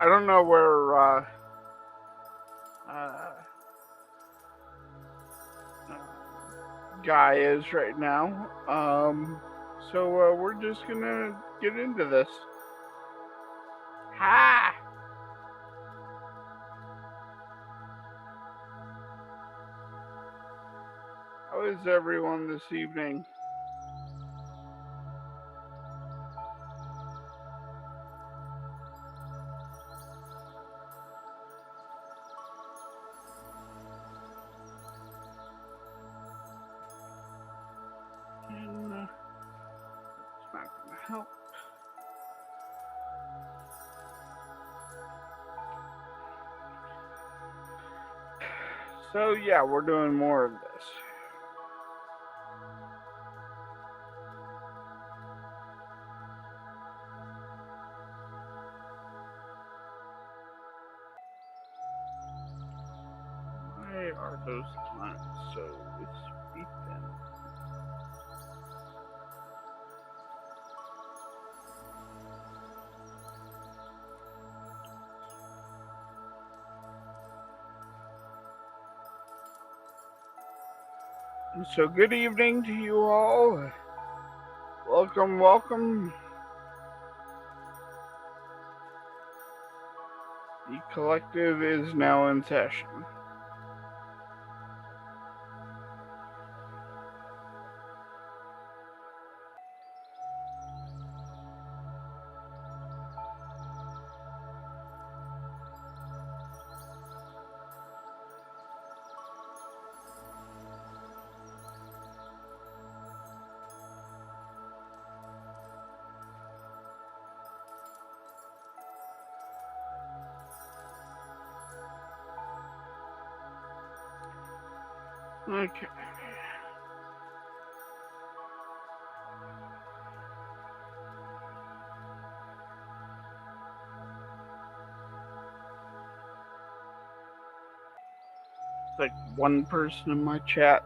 I don't know where uh, Guy is right now. So we're just gonna get into this. Ha! How is everyone this evening? And, it's not gonna help. So yeah, we're doing more of this. Why are those times so beaten? So good evening to you all. Welcome, welcome. The collective is now in session. Okay. It's like one person in my chat.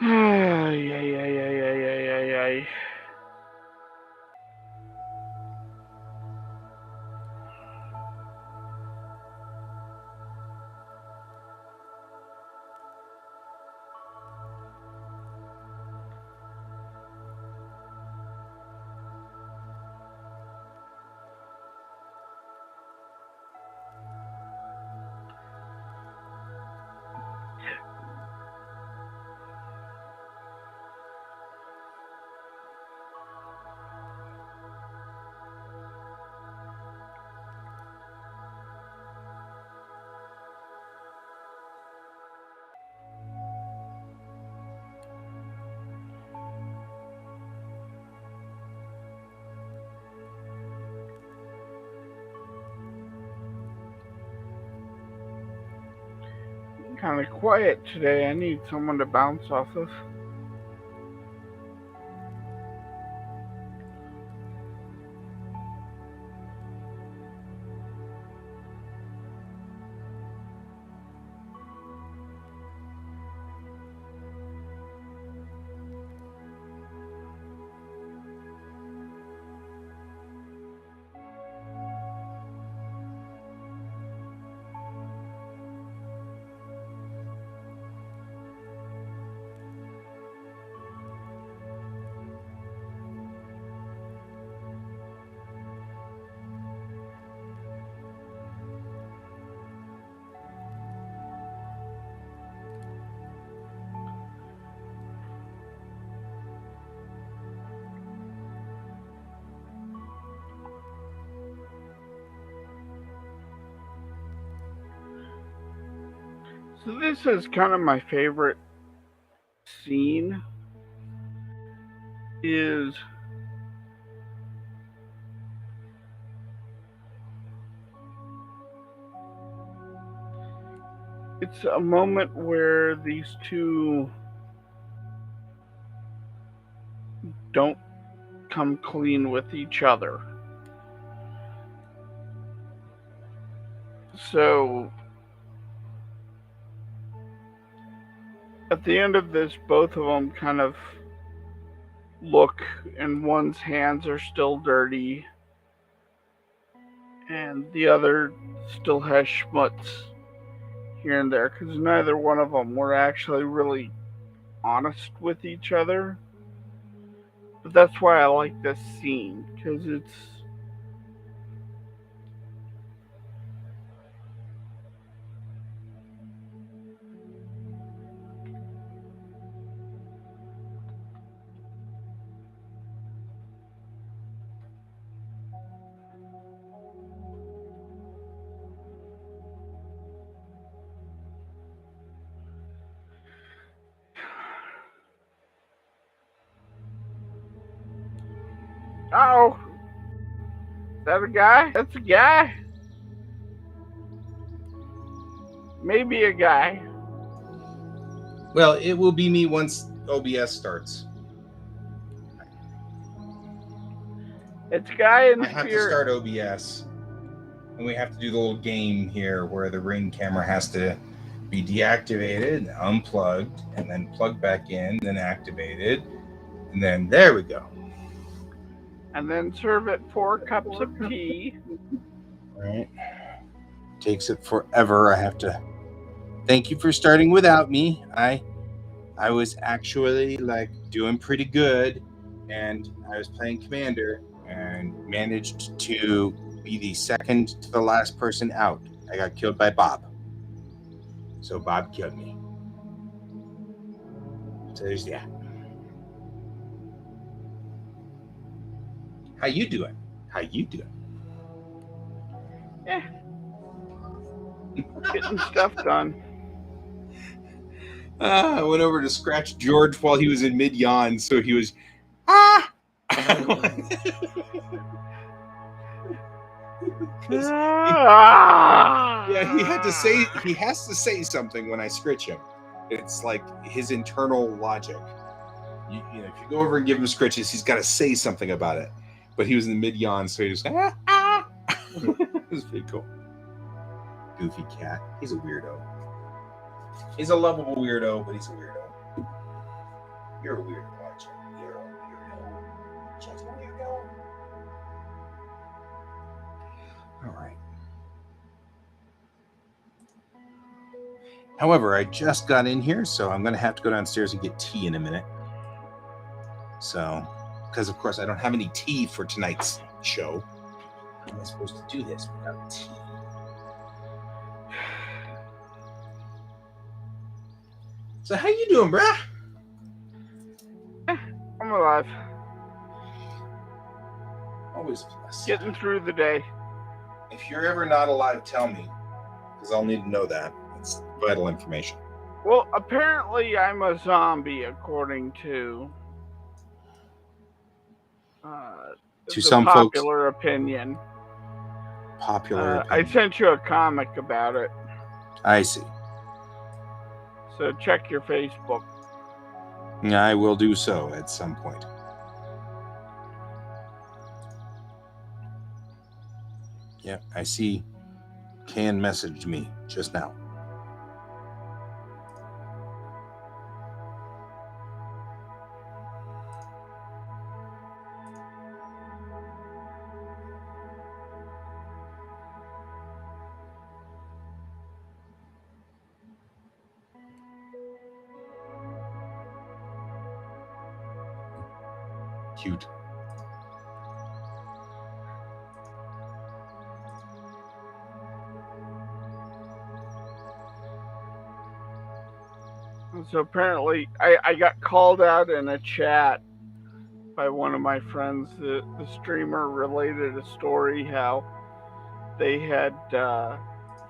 Ay, ay, ay, ay, ay, ay, ay, ay. Kind of quiet today. I need someone to bounce off of. So this is kind of my favorite scene. Is it's a moment where these two don't come clean with each other. So at the end of this, both of them kind of look, and one's hands are still dirty, and the other still has schmutz here and there, because neither one of them were actually really honest with each other. But that's why I like this scene, because it's oh, is that a guy? That's a guy. Maybe a guy. Well, it will be me once OBS starts. It's a guy in I have spirit. to start OBS, and we have to do the little game here where the ring camera has to be deactivated, unplugged, and then plugged back in, then activated, and then there we go. And then serve it 4 cups of tea. Right. Takes it forever. I have to. Thank you for starting without me. I was actually like doing pretty good, and I was playing Commander and managed to be the second to the last person out. I got killed by Bob. So Bob killed me. So there's that. How you doing? How you doing? Yeah. Getting stuff done. I went over to scratch George while he was in mid-yawn, so he was, Yeah, he has to say something when I scritch him. It's like his internal logic. You know, if you go over and give him scritches, he's got to say something about it. But he was in the mid-yawn, so he just, It was pretty cool. Goofy cat. He's a weirdo. He's a lovable weirdo, but he's a weirdo. You're a weirdo, aren't you? You're a weirdo. Just a weirdo. All right. However, I just got in here, so I'm going to have to go downstairs and get tea in a minute. So, because of course I don't have any tea for tonight's show. How am I supposed to do this without tea? So how you doing, bruh? I'm alive. Always blessed. Getting through the day. If you're ever not alive, tell me, because I'll need to know that. It's vital information. Well, apparently I'm a zombie, according to some popular opinion. Popular opinion. I sent you a comic about it. I see. So check your Facebook. I will do so at some point. Yeah, I see. Can messaged me just now. Cute. So apparently I got called out in a chat by one of my friends. The streamer related a story how they had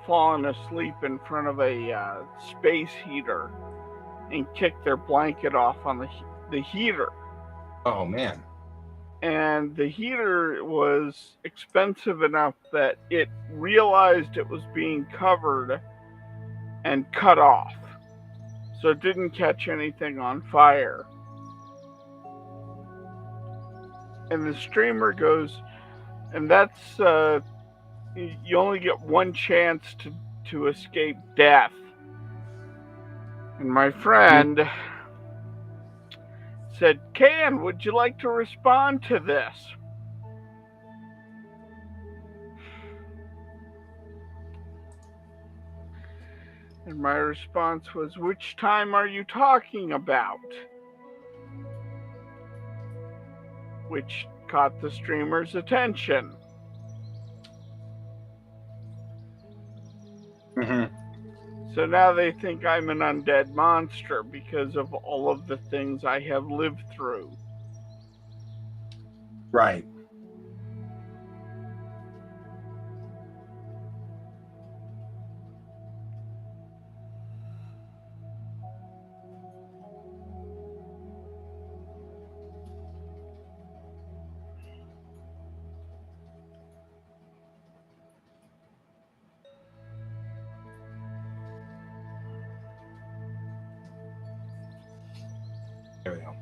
fallen asleep in front of a space heater and kicked their blanket off on the heater. Oh, man. And the heater was expensive enough that it realized it was being covered and cut off, so it didn't catch anything on fire. And the streamer goes, and that's you only get one chance to escape death. And my friend said, "Can, would you like to respond to this?" And my response was, "Which time are you talking about?" Which caught the streamer's attention. Mm-hmm. So now they think I'm an undead monster because of all of the things I have lived through. Right. There we go.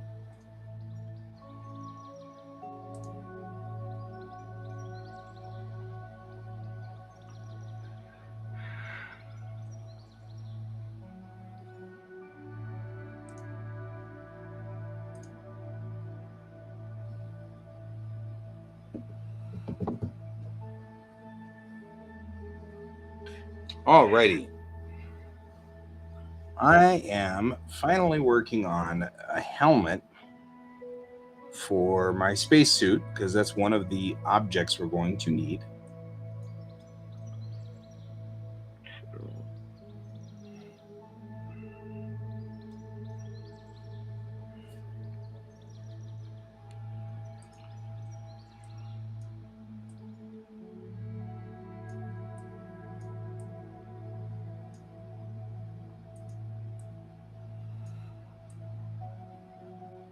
Alrighty. I am finally working on a helmet for my spacesuit because that's one of the objects we're going to need.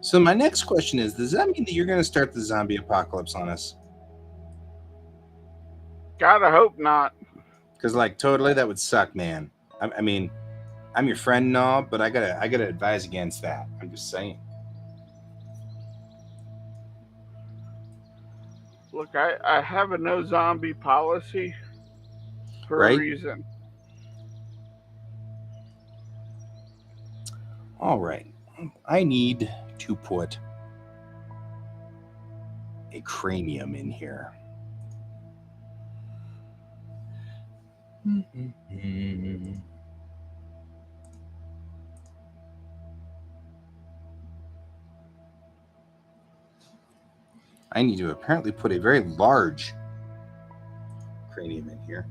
So my next question is, does that mean that you're going to start the zombie apocalypse on us? Gotta hope not. Because like totally that would suck, man. I mean, I'm your friend and all, but I gotta advise against that. I'm just saying. Look, I have a no zombie policy for a Right? reason. All right. I need to put a cranium in here. I need to apparently put a very large cranium in here.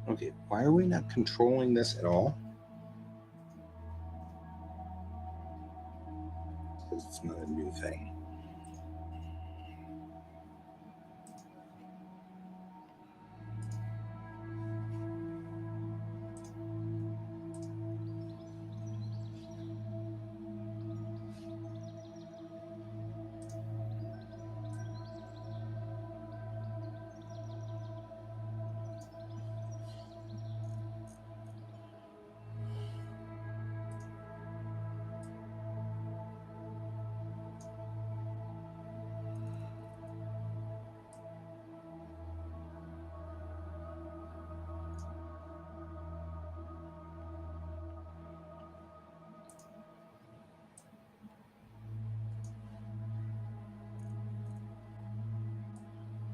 Okay, why are we not controlling this at all? Because it's not a new thing.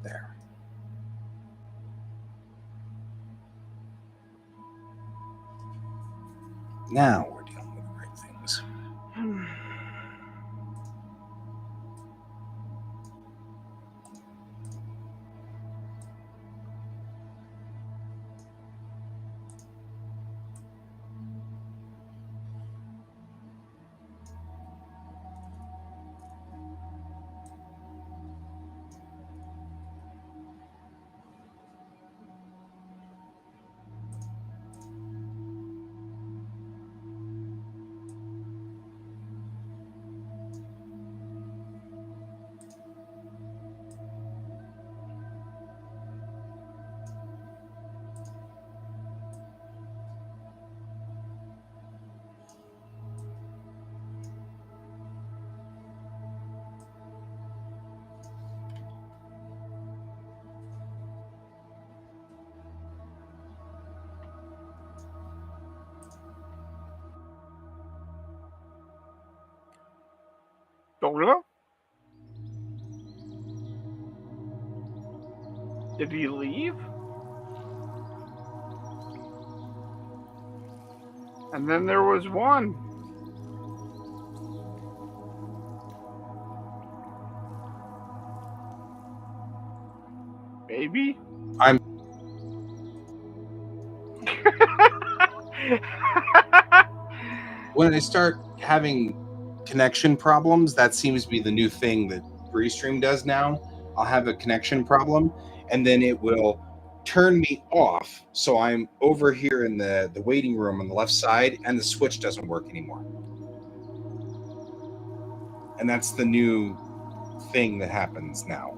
There. Now we're dealing with the right things. Don't know. Did he leave? And then there was one. Maybe? I'm when I start having connection problems, that seems to be the new thing that Restream does now. I'll have a connection problem, and then it will turn me off. So I'm over here in the waiting room on the left side, and the switch doesn't work anymore. And that's the new thing that happens now.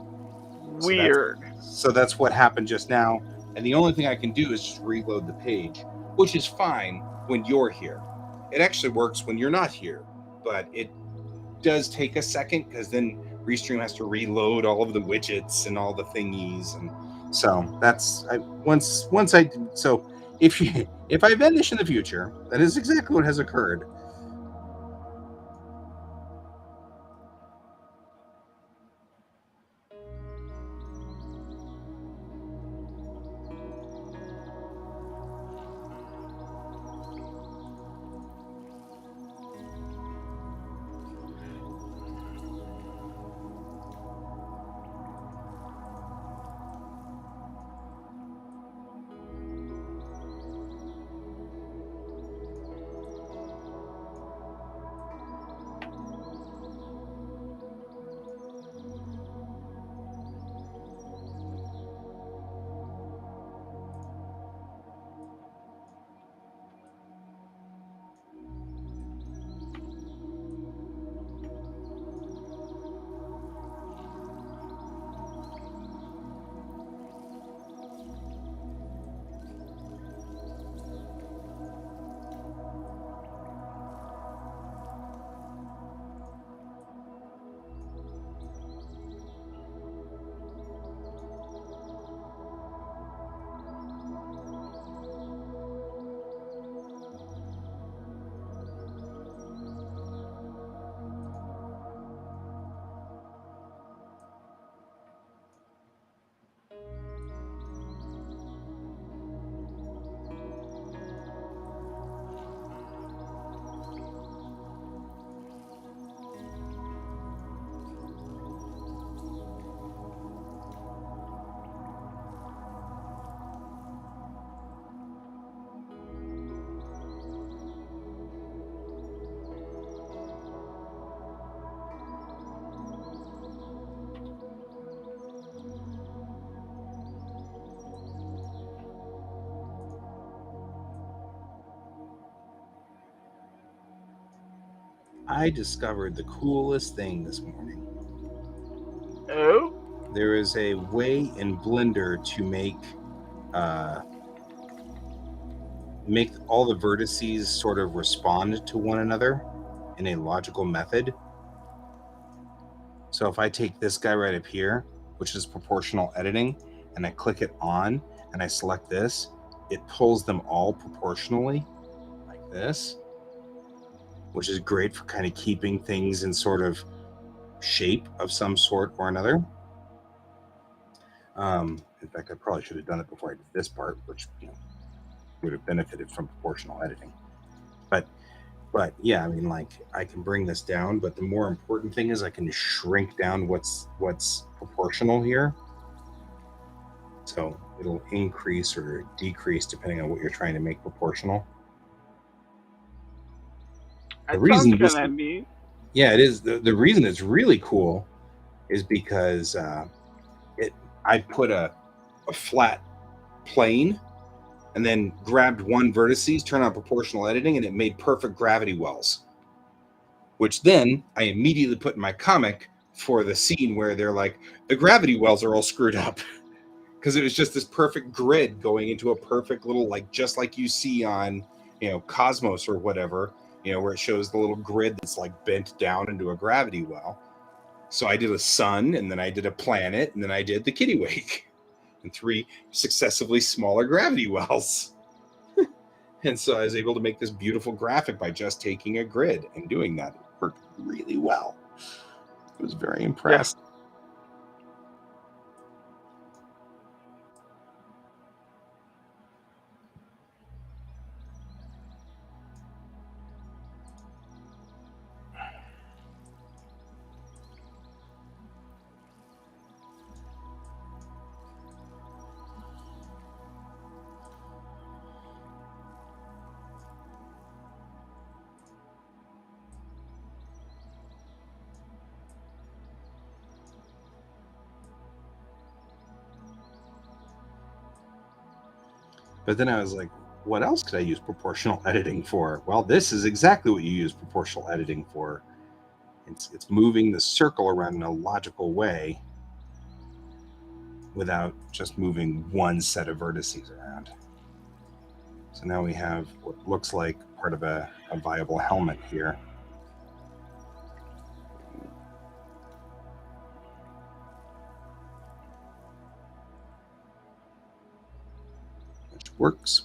Weird. So that's what happened just now. And the only thing I can do is just reload the page, which is fine when you're here. It actually works when you're not here, but it does take a second because then Restream has to reload all of the widgets and all the thingies, and so that's so if I vanish in the future, that is exactly what has occurred. I discovered the coolest thing this morning. Oh? There is a way in Blender to make all the vertices sort of respond to one another in a logical method. So if I take this guy right up here, which is proportional editing, and I click it on and I select this, it pulls them all proportionally like this, which is great for kind of keeping things in sort of shape of some sort or another. In fact, I probably should have done it before I did this part, which would have benefited from proportional editing. But yeah, I mean, like, I can bring this down, but the more important thing is I can shrink down what's proportional here. So it'll increase or decrease depending on what you're trying to make proportional. That sounds kind of neat. Yeah, it is. The reason it's really cool is because I put a flat plane and then grabbed one vertices, turned on proportional editing, and it made perfect gravity wells, which then I immediately put in my comic for the scene where they're like, the gravity wells are all screwed up. Because it was just this perfect grid going into a perfect little, like, just like you see on, Cosmos or whatever, where it shows the little grid that's like bent down into a gravity well. So I did a sun, and then I did a planet, and then I did the Kittiwake, and 3 successively smaller gravity wells. And so I was able to make this beautiful graphic by just taking a grid and doing that. It worked really well. I was very impressed. Yeah. But then I was like, what else could I use proportional editing for? Well, this is exactly what you use proportional editing for. It's moving the circle around in a logical way without just moving one set of vertices around. So now we have what looks like part of a viable helmet here. Which works.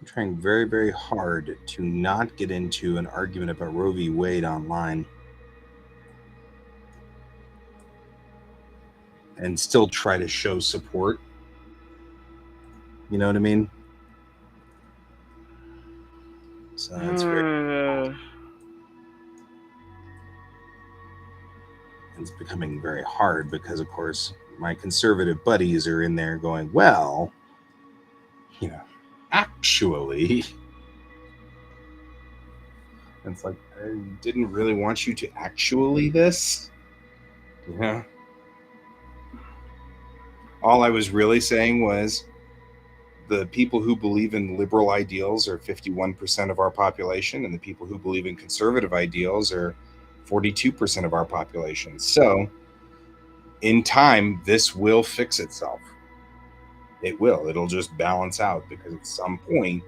Trying very, very hard to not get into an argument about Roe v. Wade online and still try to show support. You know what I mean? So that's very it's becoming very hard because, of course, my conservative buddies are in there going, well, actually, it's like, I didn't really want you to actually this. Yeah. All I was really saying was the people who believe in liberal ideals are 51% of our population, and the people who believe in conservative ideals are 42% of our population. So in time, this will fix itself. It will. It'll just balance out, because at some point,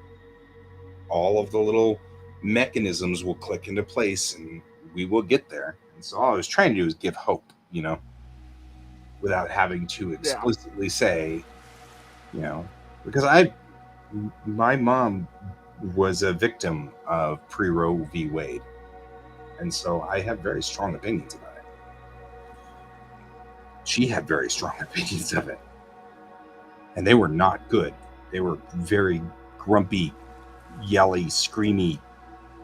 all of the little mechanisms will click into place and we will get there. And so all I was trying to do is give hope, without having to explicitly say, because my mom was a victim of pre-Roe v. Wade. And so I have very strong opinions about it. She had very strong opinions of it. And they were not good. They were very grumpy, yelly, screamy,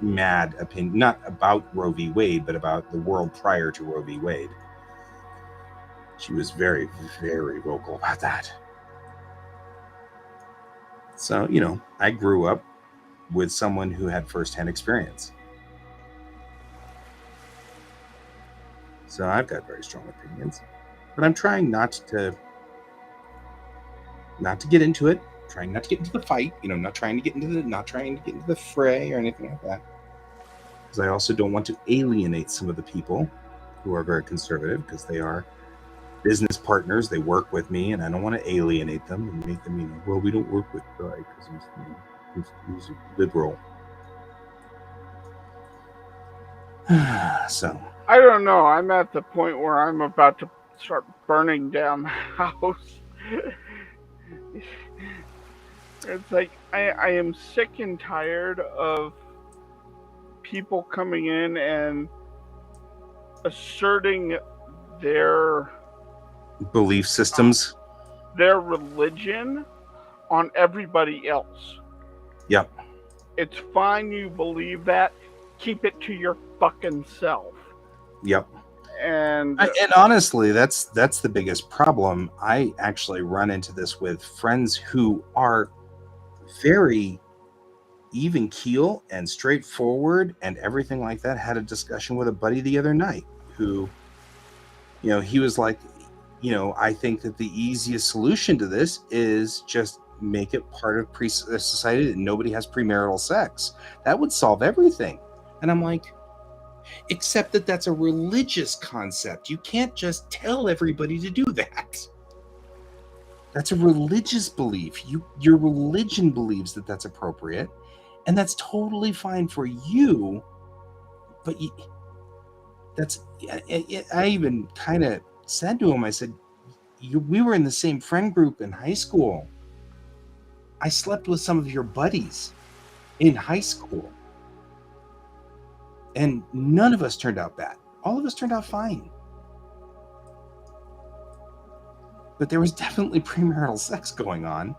mad opinion, not about Roe v. Wade, but about the world prior to Roe v. Wade. She was very, very vocal about that. So, I grew up with someone who had firsthand experience. So I've got very strong opinions, but I'm trying not to get into it, trying not to get into the fight, not trying to get into the fray or anything like that. Because I also don't want to alienate some of the people who are very conservative, because they are business partners. They work with me, and I don't want to alienate them and make them, well, we don't work with guy because he's He's liberal. So I don't know. I'm at the point where I'm about to start burning down the house. It's like I am sick and tired of people coming in and asserting their belief systems. their religion on everybody else. Yep. It's fine you believe that. Keep it to your fucking self. Yep. And honestly, that's the biggest problem. I actually run into this with friends who are very even keel and straightforward and everything like that. Had a discussion with a buddy the other night who, he was like, I think that the easiest solution to this is just make it part of society that nobody has premarital sex. That would solve everything. And I'm like, except that that's a religious concept. You can't just tell everybody to do that. That's a religious belief. Your religion believes that that's appropriate, and that's totally fine for you. But I even kind of said to him, I said, we were in the same friend group in high school. I slept with some of your buddies in high school. And none of us turned out bad. All of us turned out fine. But there was definitely premarital sex going on.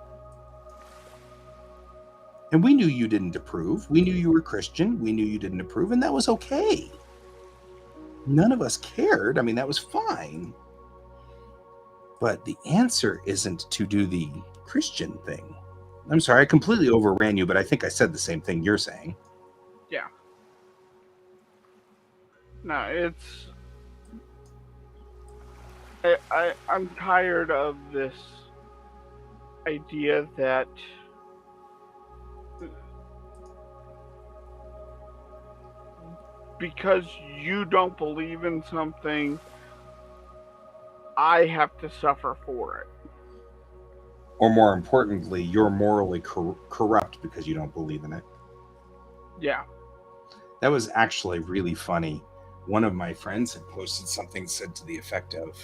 And we knew you didn't approve. We knew you were Christian. We knew you didn't approve, and that was okay. None of us cared. I mean, that was fine. But the answer isn't to do the Christian thing. I'm sorry, I completely overran you, but I think I said the same thing you're saying. Yeah. No, I'm tired of this idea that because you don't believe in something, I have to suffer for it. Or more importantly, you're morally corrupt because you don't believe in it. Yeah. That was actually really funny. One of my friends had posted something said to the effect of,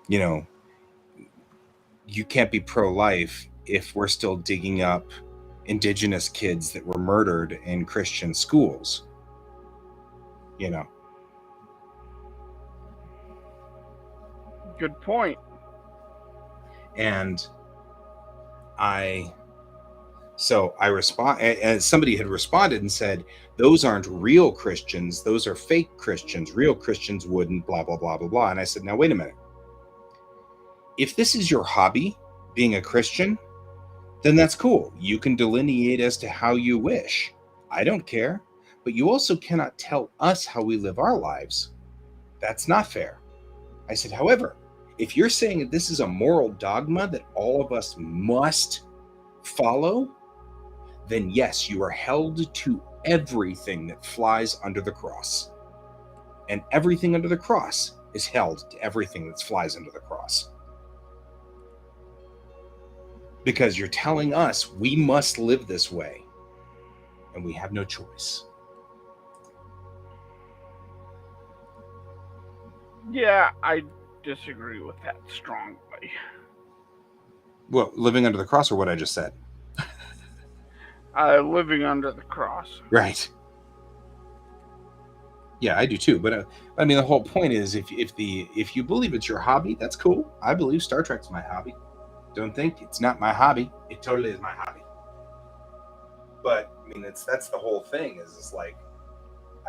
you can't be pro-life if we're still digging up indigenous kids that were murdered in Christian schools. Good point. And I respond, and somebody had responded and said, those aren't real Christians, those are fake Christians. Real Christians wouldn't, blah, blah, blah, blah, blah. And I said, now, wait a minute. If this is your hobby, being a Christian, then that's cool. You can delineate as to how you wish. I don't care. But you also cannot tell us how we live our lives. That's not fair. I said, however, if you're saying that this is a moral dogma that all of us must follow, then yes, you are held to everything that flies under the cross. And everything under the cross is held to everything that flies under the cross. Because you're telling us we must live this way, and we have no choice. Yeah, I disagree with that strongly. Well, living under the cross, or what I just said? Living under the cross. Right. Yeah, I do too. But I mean, the whole point is, if you believe it's your hobby, that's cool. I believe Star Trek's my hobby. Don't think it's not my hobby. It totally is my hobby. But I mean, that's the whole thing. Is like,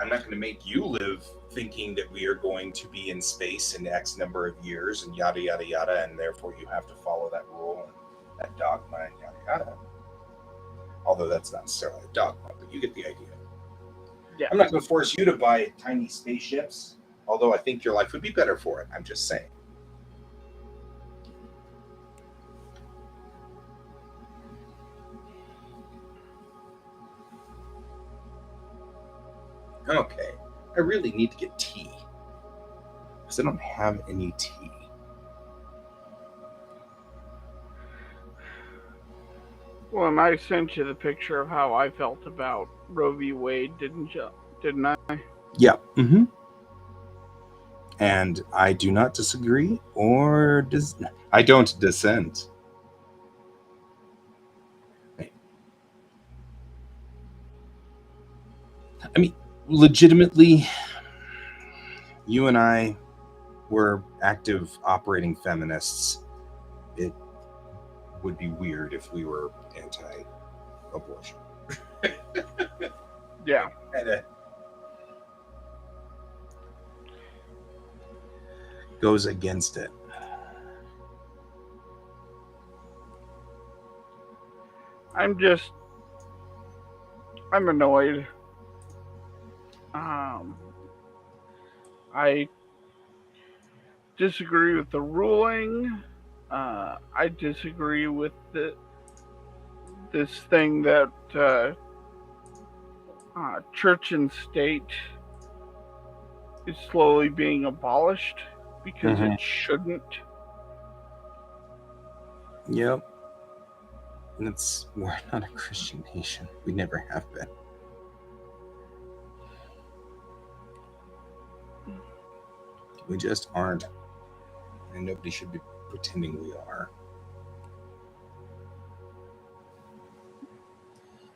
I'm not going to make you live thinking that we are going to be in space in X number of years and yada yada yada, and therefore you have to follow that rule and that dogma and yada yada. Although that's not necessarily a dogma, but you get the idea. Yeah. I'm not going to force you to buy tiny spaceships, although I think your life would be better for it. I'm just saying. Okay, I really need to get tea because I don't have any tea. Well, and I sent you the picture of how I felt about Roe v. Wade, didn't you? Didn't I? Yeah. Mm-hmm. And I do not disagree, or I don't dissent. I mean, legitimately, you and I were active operating feminists. It would be weird if we were anti-abortion. Yeah. Goes against it. I'm annoyed. I disagree with the ruling. I disagree with this thing that church and state is slowly being abolished because it shouldn't. Yep. We're not a Christian nation. We never have been. We just aren't. And nobody should be pretending we are.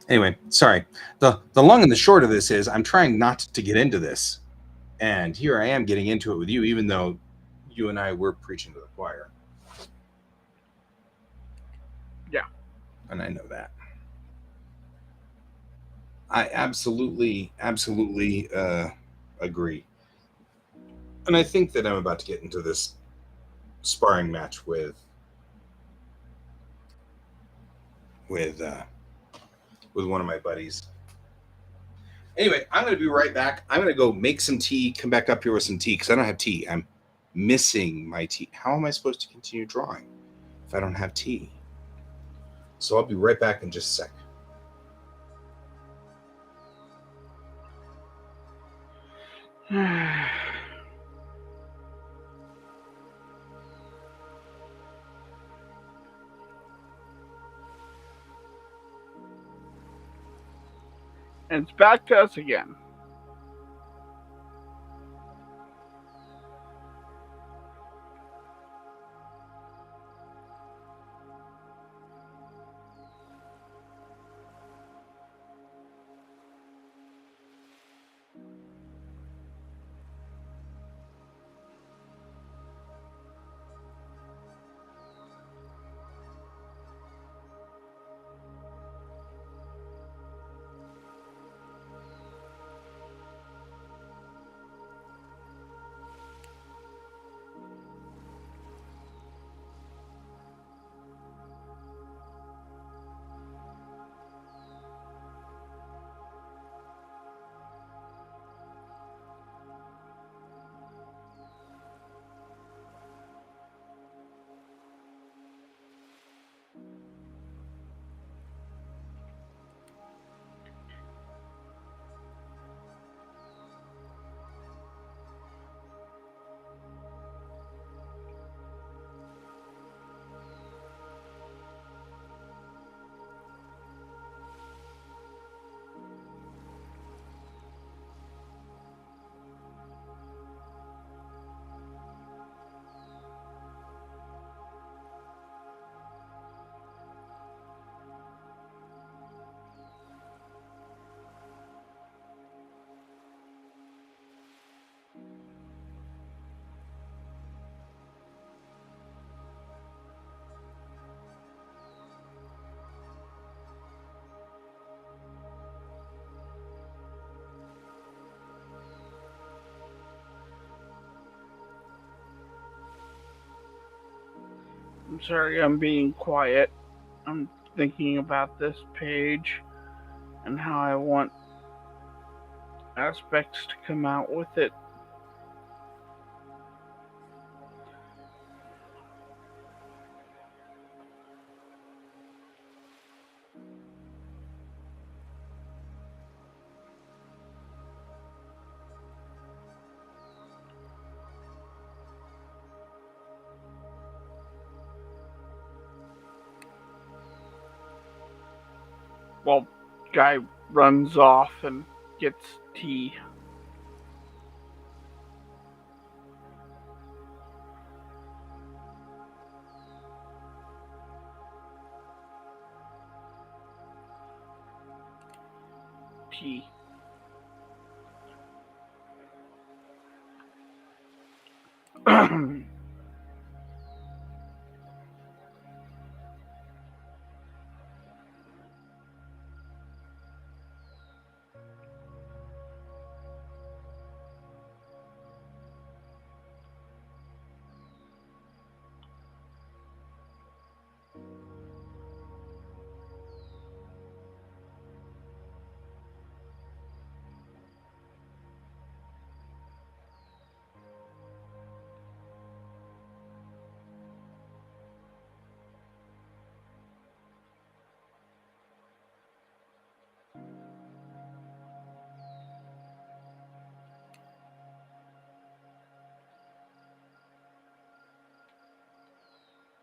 Anyway, sorry. The long and the short of this is I'm trying not to get into this. And here I am getting into it with you, even though you and I were preaching to the choir. Yeah. And I know that. I absolutely agree. And I think that I'm about to get into this sparring match with one of my buddies. Anyway, I'm going to be right back. I'm going to go make some tea, come back up here with some tea, because I don't have tea. I'm missing my tea. How am I supposed to continue drawing if I don't have tea? So I'll be right back in just a sec. And it's back to us again. I'm sorry, I'm being quiet. I'm thinking about this page and how I want aspects to come out with it. Well, guy runs off and gets tea. Tea.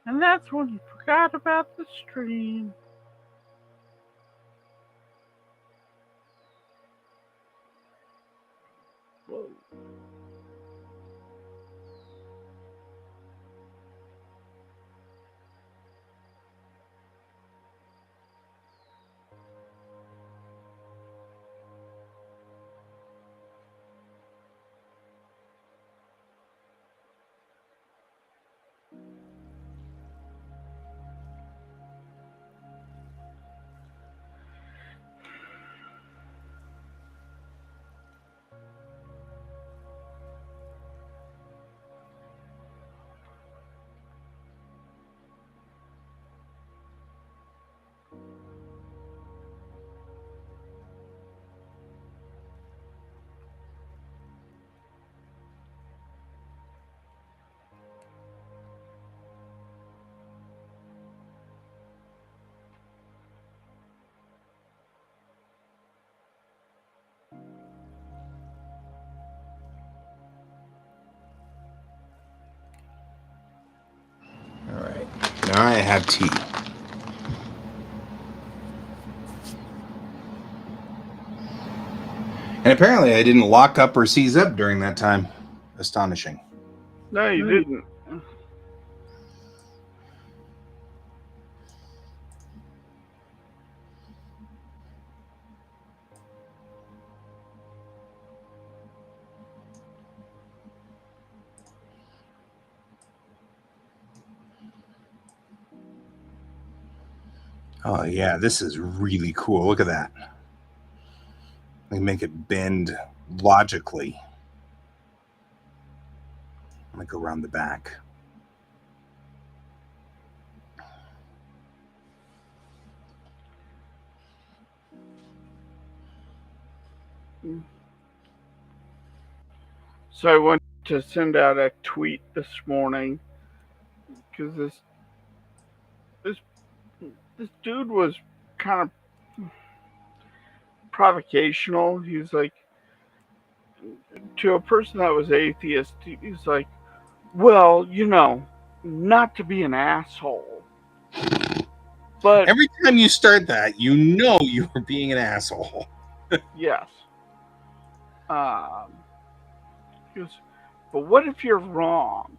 And that's when he forgot about the stream. Whoa. All right. Now I have tea. And apparently I didn't lock up or seize up during that time. Astonishing. No, you didn't. Oh, yeah, this is really cool. Look at that. They make it bend logically. I'm going to go around the back. So I went to send out a tweet this morning because this dude was kind of provocational. He's like, to a person that was atheist, he's like, well, not to be an asshole, but every time you start that, you know you are being an asshole. Yes. He goes, but what if you're wrong?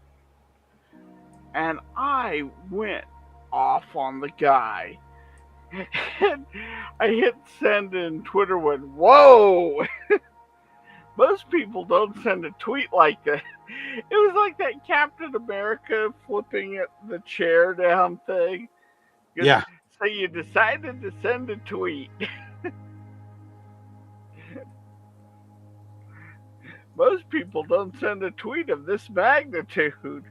And I went off on the guy. And I hit send and Twitter went, whoa! Most people don't send a tweet like that. It was like that Captain America flipping the chair down thing. Yeah. So you decided to send a tweet. Most people don't send a tweet of this magnitude.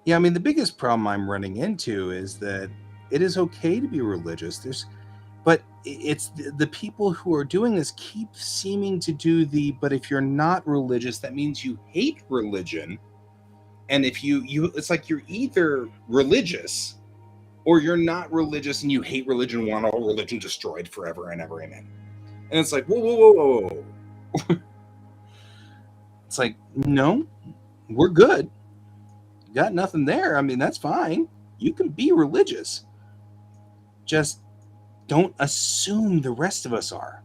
Yeah, I mean, the biggest problem I'm running into is that it is okay to be religious. But it's the people who are doing this keep seeming to do but if you're not religious, that means you hate religion. And if you it's like you're either religious or you're not religious and you hate religion, want all religion destroyed forever and ever, amen. And it's like, whoa. It's like, no, we're good. got nothing there, I mean, that's fine. You can be religious. Just don't assume the rest of us are.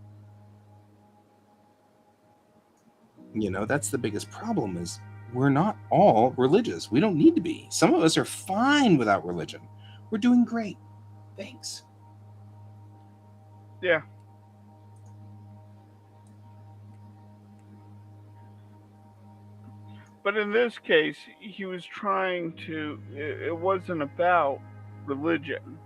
That's the biggest problem is we're not all religious. We don't need to be. Some of us are fine without religion. We're doing great. Thanks. Yeah. But in this case, he was trying to, it wasn't about religion.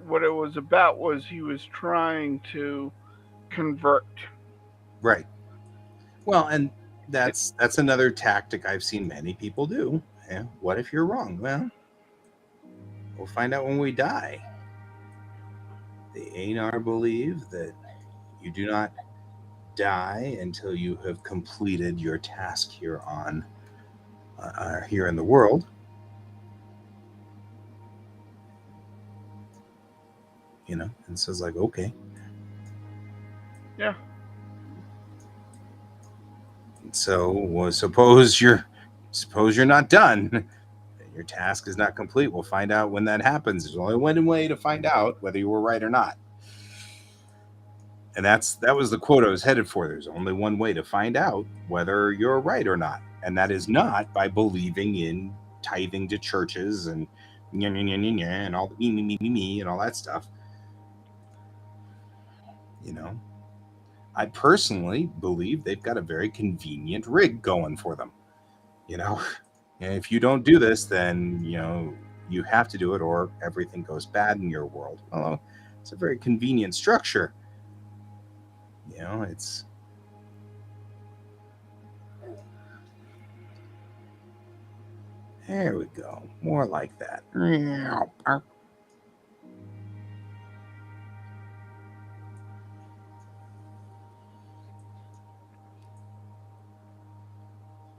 What it was about was he was trying to convert. Right. Well, and that's another tactic I've seen many people do. Yeah. What if you're wrong? Well, we'll find out when we die. The Ainar believe that you do not die until you have completed your task here here in the world. And so it's like, okay. Yeah. So suppose you're not done. Your task is not complete. We'll find out when that happens. There's only one way to find out whether you were right or not. And that was the quote I was headed for. There's only one way to find out whether you're right or not. And that is not by believing in tithing to churches and and all the me and all that stuff. I personally believe they've got a very convenient rig going for them. And if you don't do this, then you have to do it or everything goes bad in your world. Well, it's a very convenient structure. It's there we go. More like that.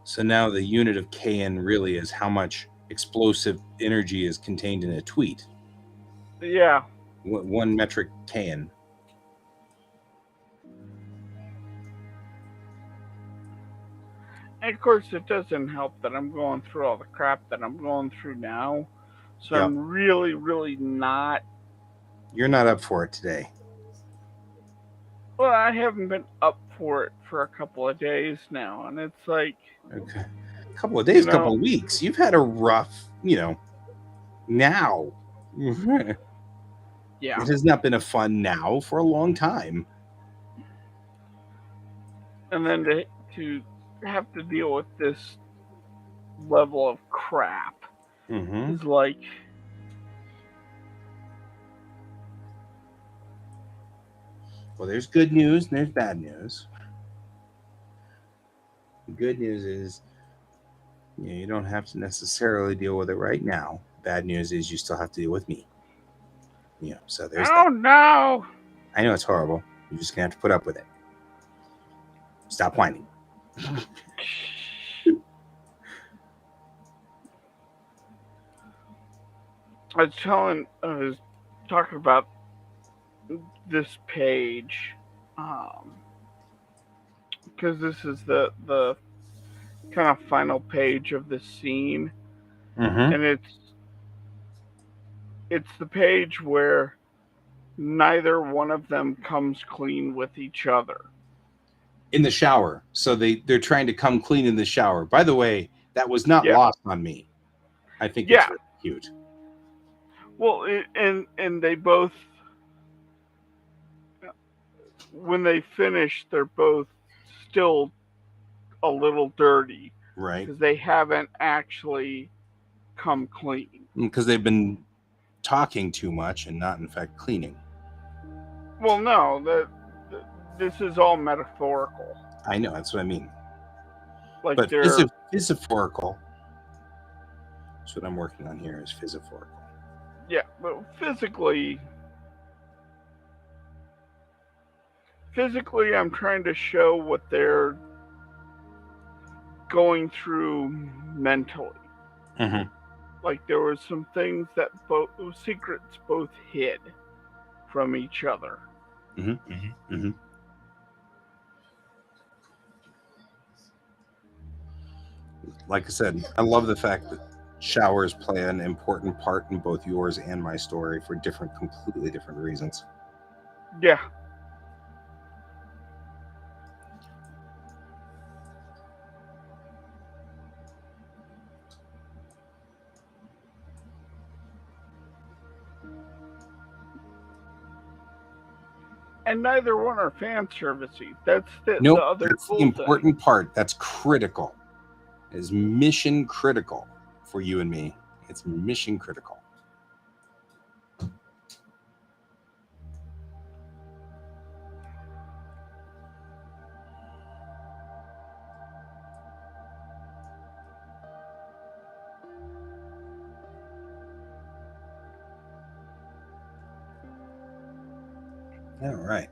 So now the unit of kN really is how much explosive energy is contained in a tweet. Yeah. 1 metric kN. And of course, it doesn't help that I'm going through all the crap that I'm going through now. So yep. I'm really, really not. You're not up for it today. Well, I haven't been up for it for a couple of days now. And it's like. Okay. A couple of days, couple of weeks. You've had a rough, now. Yeah. It has not been a fun now for a long time. And then to have to deal with this level of crap is like. Well, there's good news and there's bad news. The good news is you don't have to necessarily deal with it right now. Bad news is you still have to deal with me. So there's that. No! I know it's horrible. You're just going to have to put up with it. Stop whining. I was talking about this page, because this is the kind of final page of the scene, and it's the page where neither one of them comes clean with each other. In the shower. So they're trying to come clean in the shower. By the way, that was not lost on me. I think it's really cute. Well, and they both, when they finish, they're both still a little dirty. Right. Because they haven't actually come clean. Because they've been talking too much and not, in fact, cleaning. Well, no. This is all metaphorical. I know, that's what I mean. Like but physiphorical. That's what I'm working on here is physiphorical. Yeah, but physically, I'm trying to show what they're going through mentally. Like there were some things that secrets both hid from each other. like I said, I love the fact that showers play an important part in both yours and my story for completely different reasons. Yeah. And neither one are fan servicey. That's the Nope, other that's cool the important thing. part. That's critical. It is mission critical for you and me. It's mission critical. All right.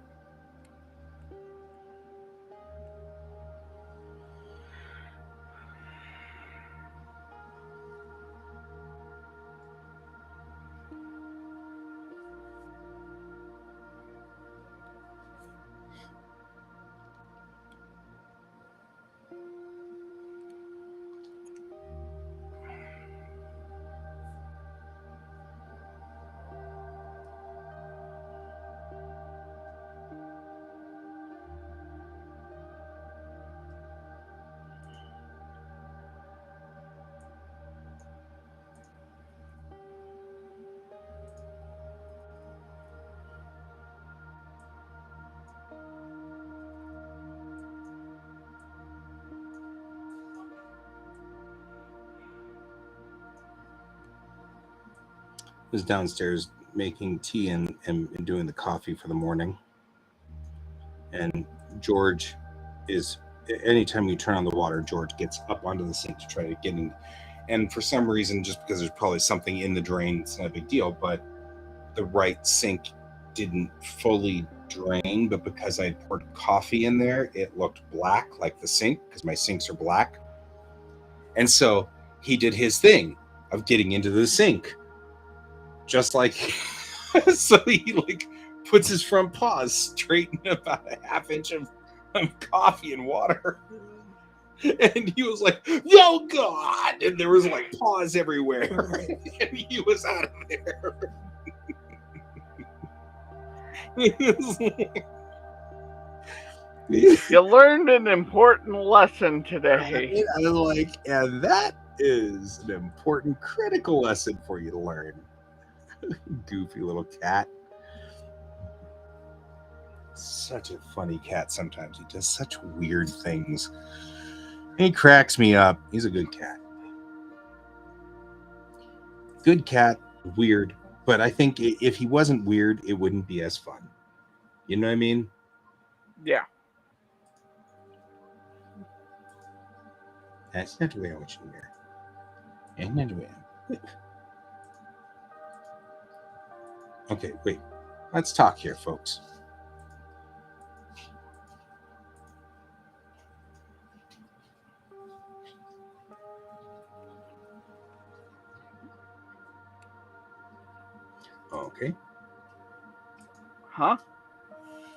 Was downstairs making tea and doing the coffee for the morning. And George is, anytime you turn on the water, George gets up onto the sink to try to get in. And for some reason, just because there's probably something in the drain, it's not a big deal, but the right sink didn't fully drain. But because I poured coffee in there, it looked black like the sink, because my sinks are black. And so he did his thing of getting into the sink. Just like, so he like puts his front paws straight in about a half inch of coffee and water. And he was like, "Oh God!" And there was like paws everywhere. And he was out of there. You learned an important lesson today. I was like, and that is an important, critical lesson for you to learn. Goofy little cat. Such a funny cat sometimes. He does such weird things. He cracks me up. He's a good cat. Good cat, weird. But I think if he wasn't weird, it wouldn't be as fun. You know what I mean? Yeah. That's not the way I want you to wear. And not the way. Okay, wait. Let's talk here, folks. Okay. Huh?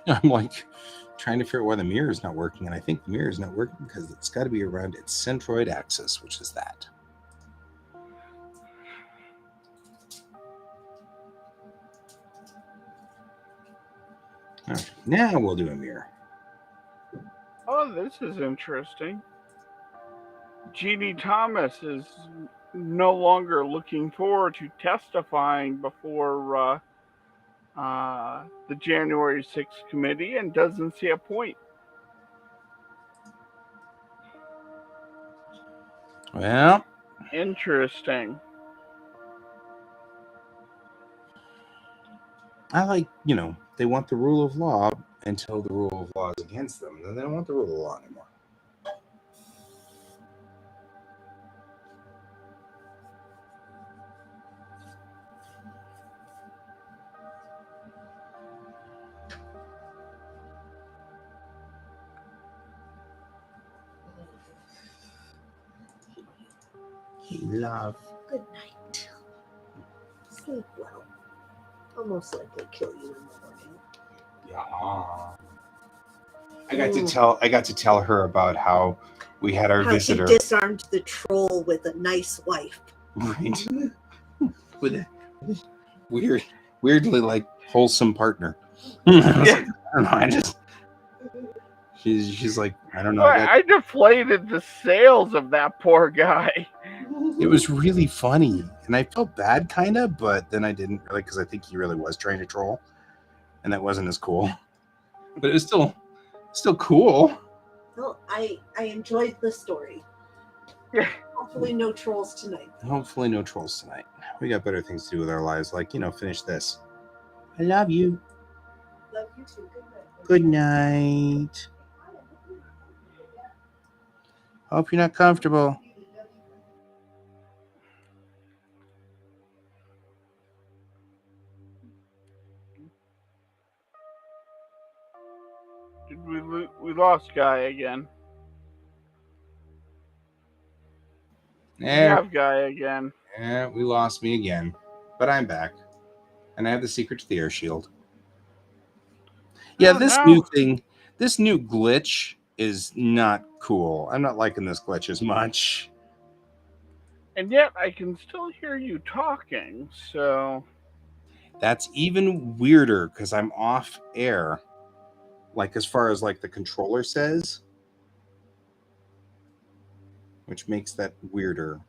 I'm like trying to figure out why the mirror is not working, and I think the mirror is not working because it's got to be around its centroid axis, which is that. All right, now we'll do a mirror. Oh, this is interesting. Jeannie Thomas is no longer looking forward to testifying before the January 6th committee and doesn't see a point. Well, Interesting. I like, they want the rule of law until the rule of law is against them. Then they don't want the rule of law anymore. Love. Good night. Sleep well. I'll most likely kill you in the morning. Yeah. I got to tell her about how we had our visitor. How she disarmed the troll with a nice wife. Right. With a weirdly like wholesome partner. I was like, I don't know. I just she's like, I don't know. I deflated the sales of that poor guy. It was really funny, and I felt bad, kind of, but then I didn't really, because I think he really was trying to troll, and that wasn't as cool. But it was still cool. Well, I enjoyed the story. Yeah. Hopefully no trolls tonight. Hopefully no trolls tonight. We got better things to do with our lives, like, finish this. I love you. Love you too. Good night. Hope you're not comfortable. We lost Guy again. We have Guy again. Yeah, we lost me again. But I'm back. And I have the secret to the air shield. Yeah, this new glitch is not cool. I'm not liking this glitch as much. And yet I can still hear you talking, so... That's even weirder because I'm off air. Like, as far as, like, the controller says. Which makes that weirder.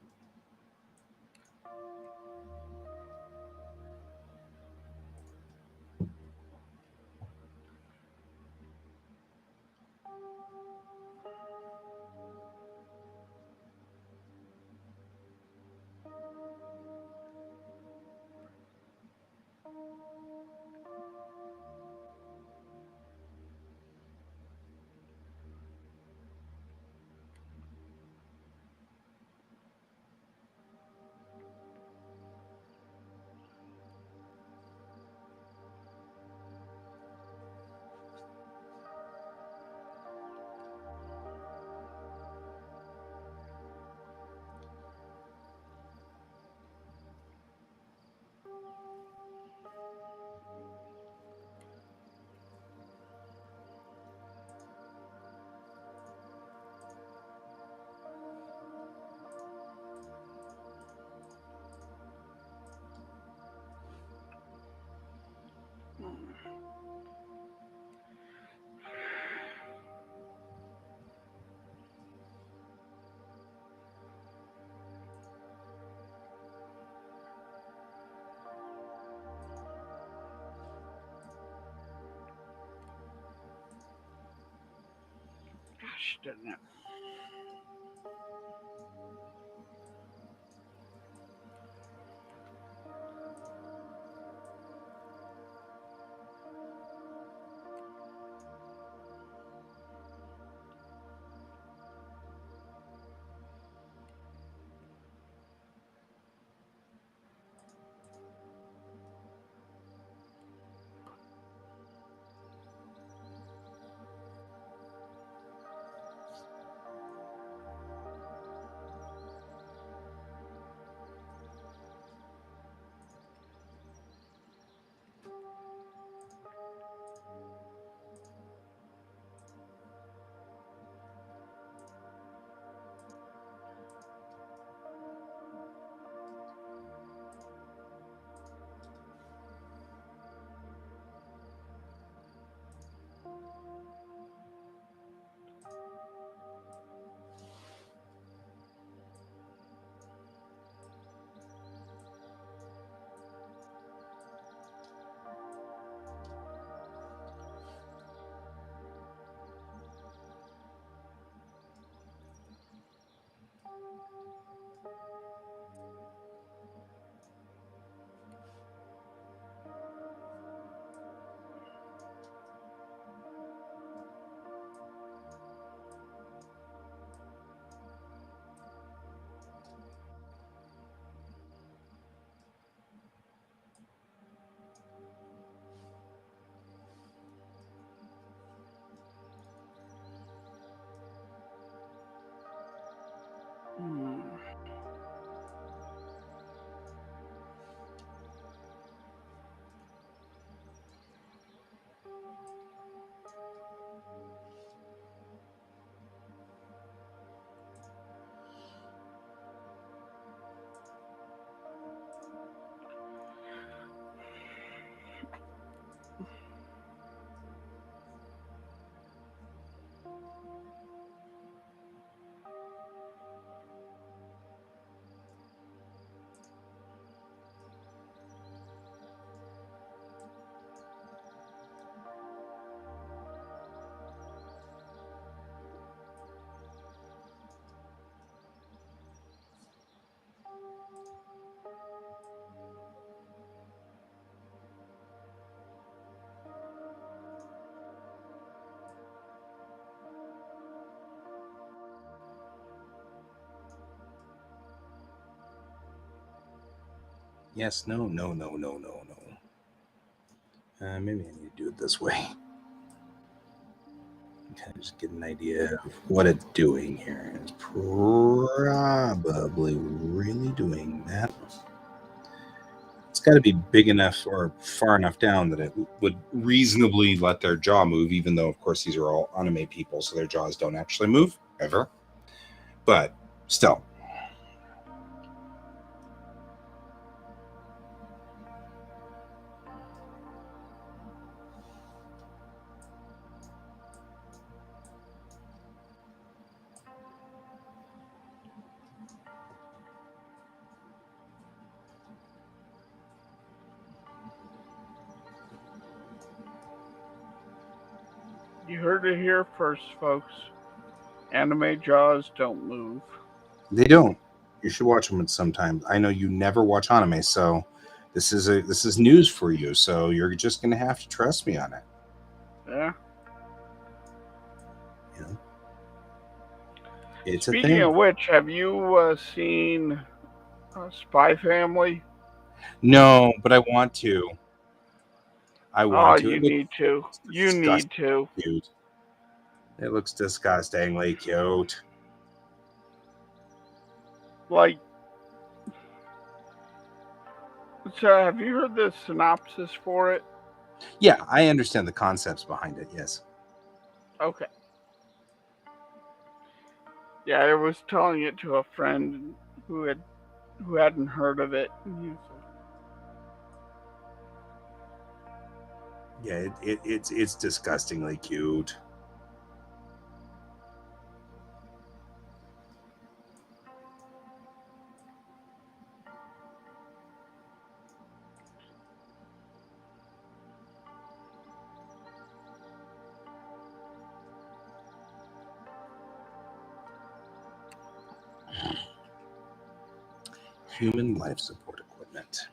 Gosh darn it. Yes, no. Maybe I need to do it this way. Kind of just get an idea of what it's doing here. It's probably really doing that. It's got to be big enough or far enough down that it would reasonably let their jaw move, even though, of course, these are all anime people, so their jaws don't actually move, ever. But still. You heard it here first, folks. Anime jaws don't move. They don't. You should watch them sometime. I know you never watch anime, so this is news for you. So you're just gonna have to trust me on it. Yeah. You know, it's Speaking a thing. of which, have you seen Spy Family? No, but I want to. I want to. You need to. You need to. Cute. It looks disgustingly cute. Like, so have you heard the synopsis for it? Yeah, I understand the concepts behind it. Yes. Okay. Yeah, I was telling it to a friend who hadn't heard of it. And he was Yeah, it's disgustingly cute. Human life support equipment.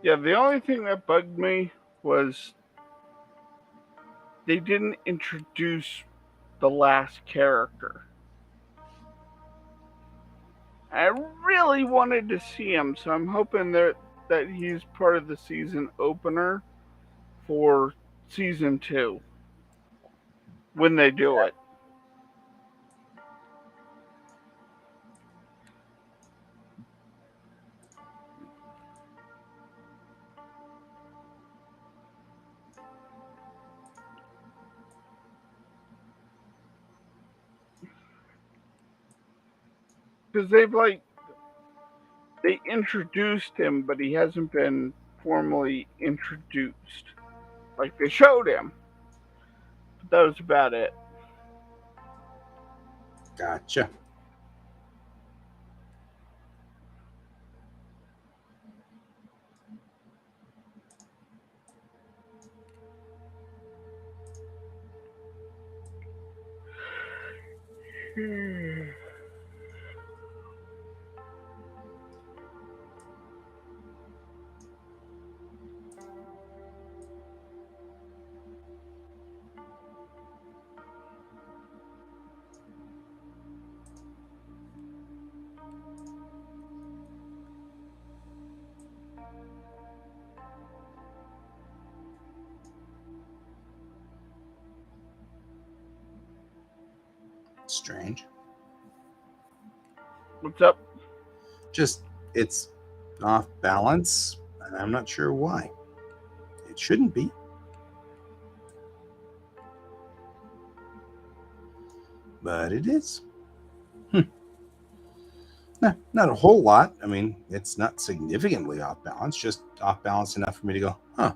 Yeah, the only thing that bugged me was they didn't introduce the last character. I really wanted to see him, so I'm hoping that he's part of the season opener for season 2 when they do it. Because they introduced him, but he hasn't been formally introduced. Like, they showed him, but that was about it. Gotcha. Strange. What's up? Just it's off balance, and I'm not sure why. It shouldn't be. But it is. Nah, not a whole lot. I mean, it's not significantly off balance, just off balance enough for me to go, huh.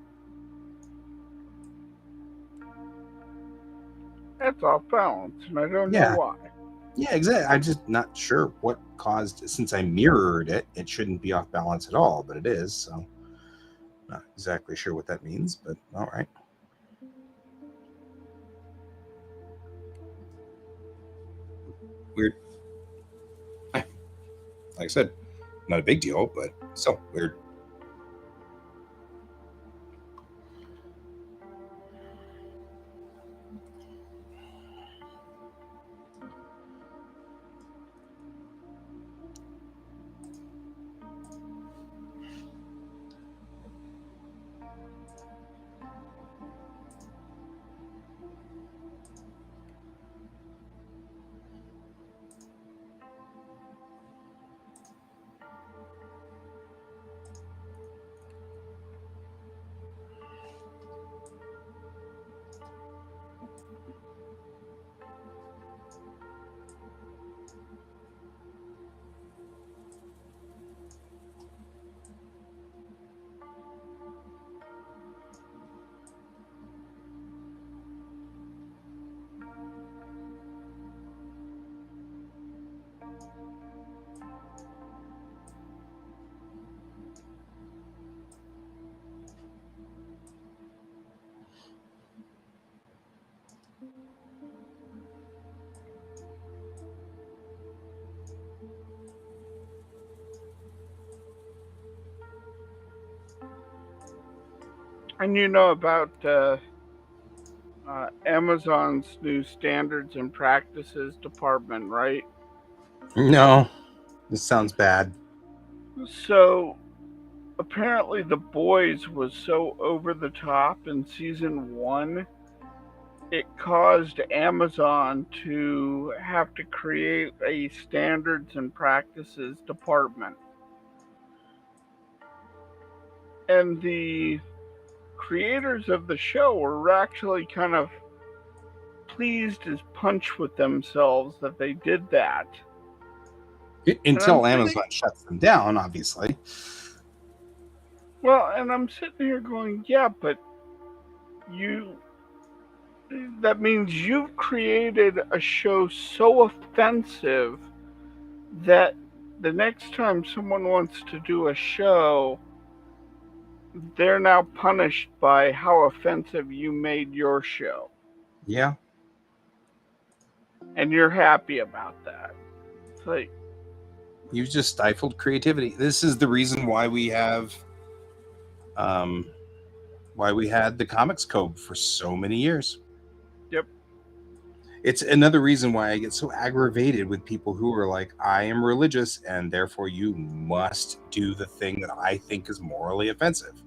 that's off balance, and I don't know Yeah. why. Yeah, exactly. I'm just not sure what caused. Since I mirrored it, it shouldn't be off balance at all, but it is. So, not exactly sure what that means, but all right. Weird. Like I said, not a big deal, but still weird. And you know about Amazon's new standards and practices department, right? No, this sounds bad. So apparently, The Boys was so over the top in season one, it caused Amazon to have to create a standards and practices department. And the creators of the show were actually kind of pleased as punch with themselves that they did that. Until Amazon shuts them down, obviously. Well, and I'm sitting here going, yeah, but that means you've created a show so offensive that the next time someone wants to do a show, they're now punished by how offensive you made your show. Yeah. And you're happy about that. It's like, you've just stifled creativity. This is the reason why we have why we had the Comics Code for so many years. Yep. It's another reason why I get so aggravated with people who are like, I am religious and therefore you must do the thing that I think is morally offensive.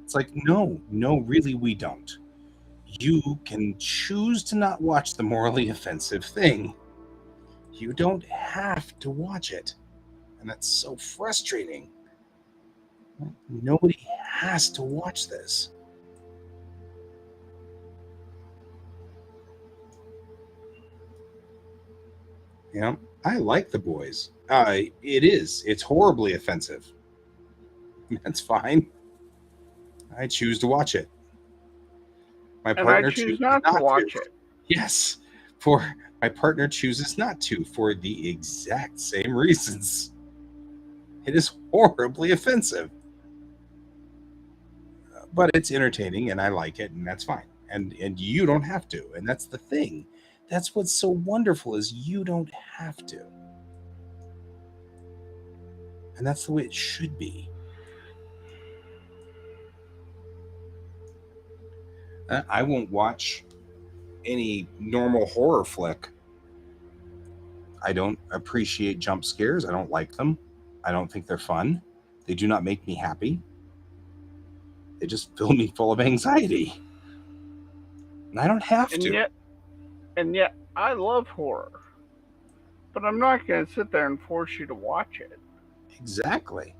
It's like, no, really we don't. You can choose to not watch the morally offensive thing. You don't have to watch it. And that's so frustrating. Nobody has to watch this. You know, I like The Boys. It's horribly offensive. That's fine. I choose to watch it. My partner choose chooses not to watch it. Yes. My partner chooses not to for the exact same reasons. It is horribly offensive. But it's entertaining and I like it and that's fine. And you don't have to. And that's the thing. That's what's so wonderful is you don't have to. And that's the way it should be. I won't watch any normal horror flick. I don't appreciate jump scares. I don't like them. I don't think they're fun. They do not make me happy. They just fill me full of anxiety. And I don't have to. And yet, I love horror. But I'm not going to sit there and force you to watch it. Exactly.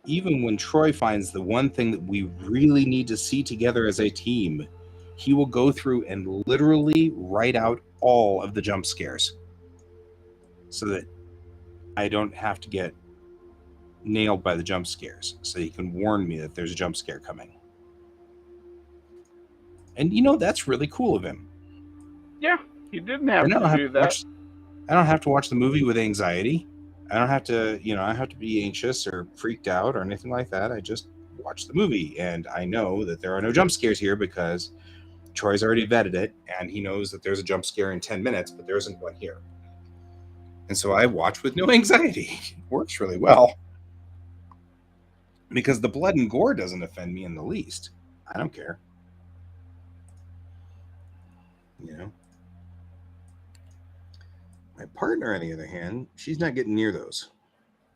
Even when Troy finds the one thing that we really need to see together as a team, he will go through and literally write out all of the jump scares so that I don't have to get nailed by the jump scares, so he can warn me that there's a jump scare coming. And that's really cool of him. Yeah, he didn't have to do that. I don't have to watch the movie with anxiety. I don't have to, I have to be anxious or freaked out or anything like that. I just watch the movie, and I know that there are no jump scares here because Troy's already vetted it, and he knows that there's a jump scare in 10 minutes, but there isn't one here. And so I watch with no anxiety. It works really well. Because the blood and gore doesn't offend me in the least. I don't care. My partner, on the other hand, she's not getting near those.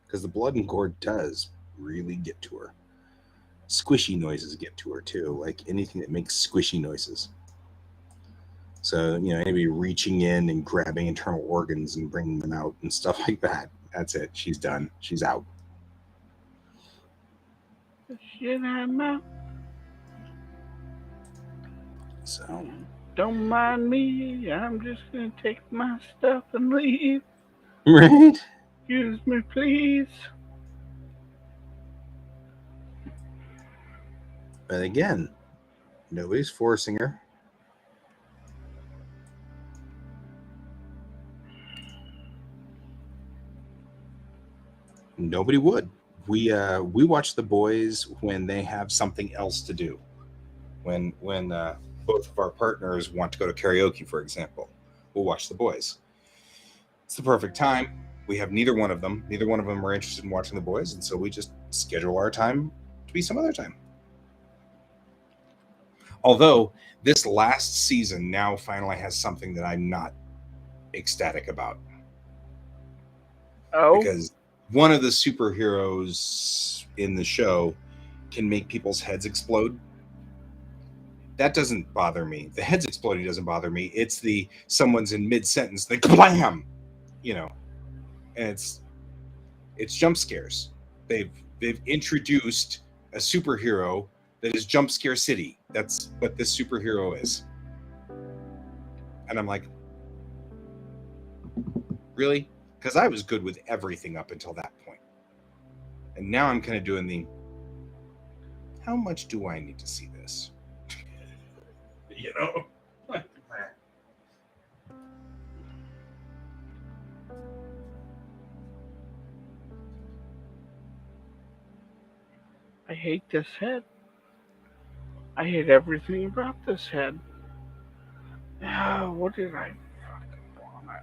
Because the blood and gore does really get to her. Squishy noises get to her too, like anything that makes squishy noises. So, anybody reaching in and grabbing internal organs and bringing them out and stuff like that, that's it. She's done. She's out. Shit, I'm out. So, don't mind me. I'm just gonna take my stuff and leave. Right? Excuse me, please. But again, nobody's forcing her. Nobody would. We watch the boys when they have something else to do. When both of our partners want to go to karaoke, for example, we'll watch the boys. It's the perfect time. We have neither one of them. Neither one of them are interested in watching the boys, and so we just schedule our time to be some other time. Although this last season now finally has something that I'm not ecstatic about. Oh. Because one of the superheroes in the show can make people's heads explode. That doesn't bother me. The heads exploding doesn't bother me. It's the someone's in mid-sentence, they kablam, and it's jump scares. They've introduced a superhero that is jump scare city. That's what this superhero is. And I'm like, really? Because I was good with everything up until that point. And now I'm kind of doing the, how much do I need to see this? I hate this head. I hate everything about this head. What did I fucking want it?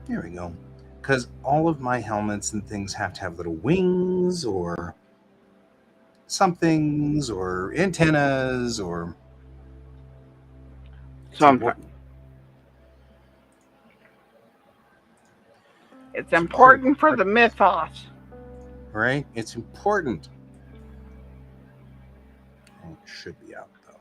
There we go. Because all of my helmets and things have to have little wings or somethings or antennas or something. It's important for the mythos. Right? It's important. It should be out, though.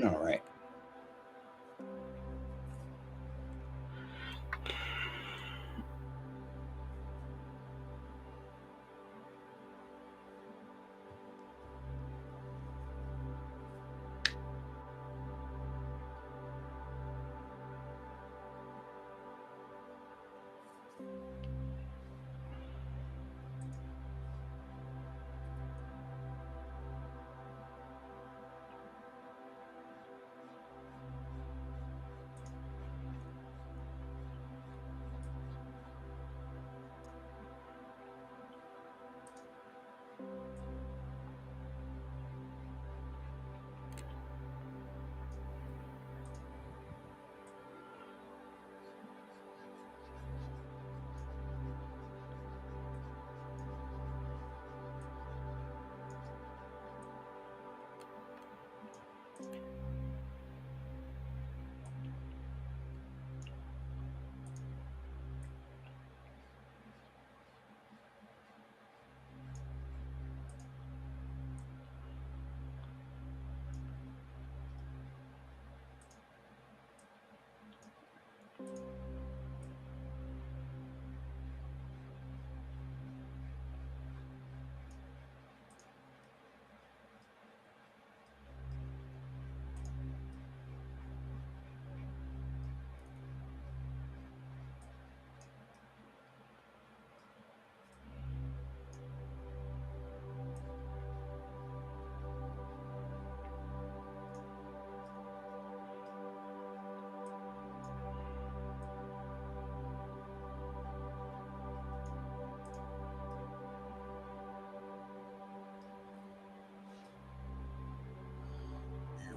All right.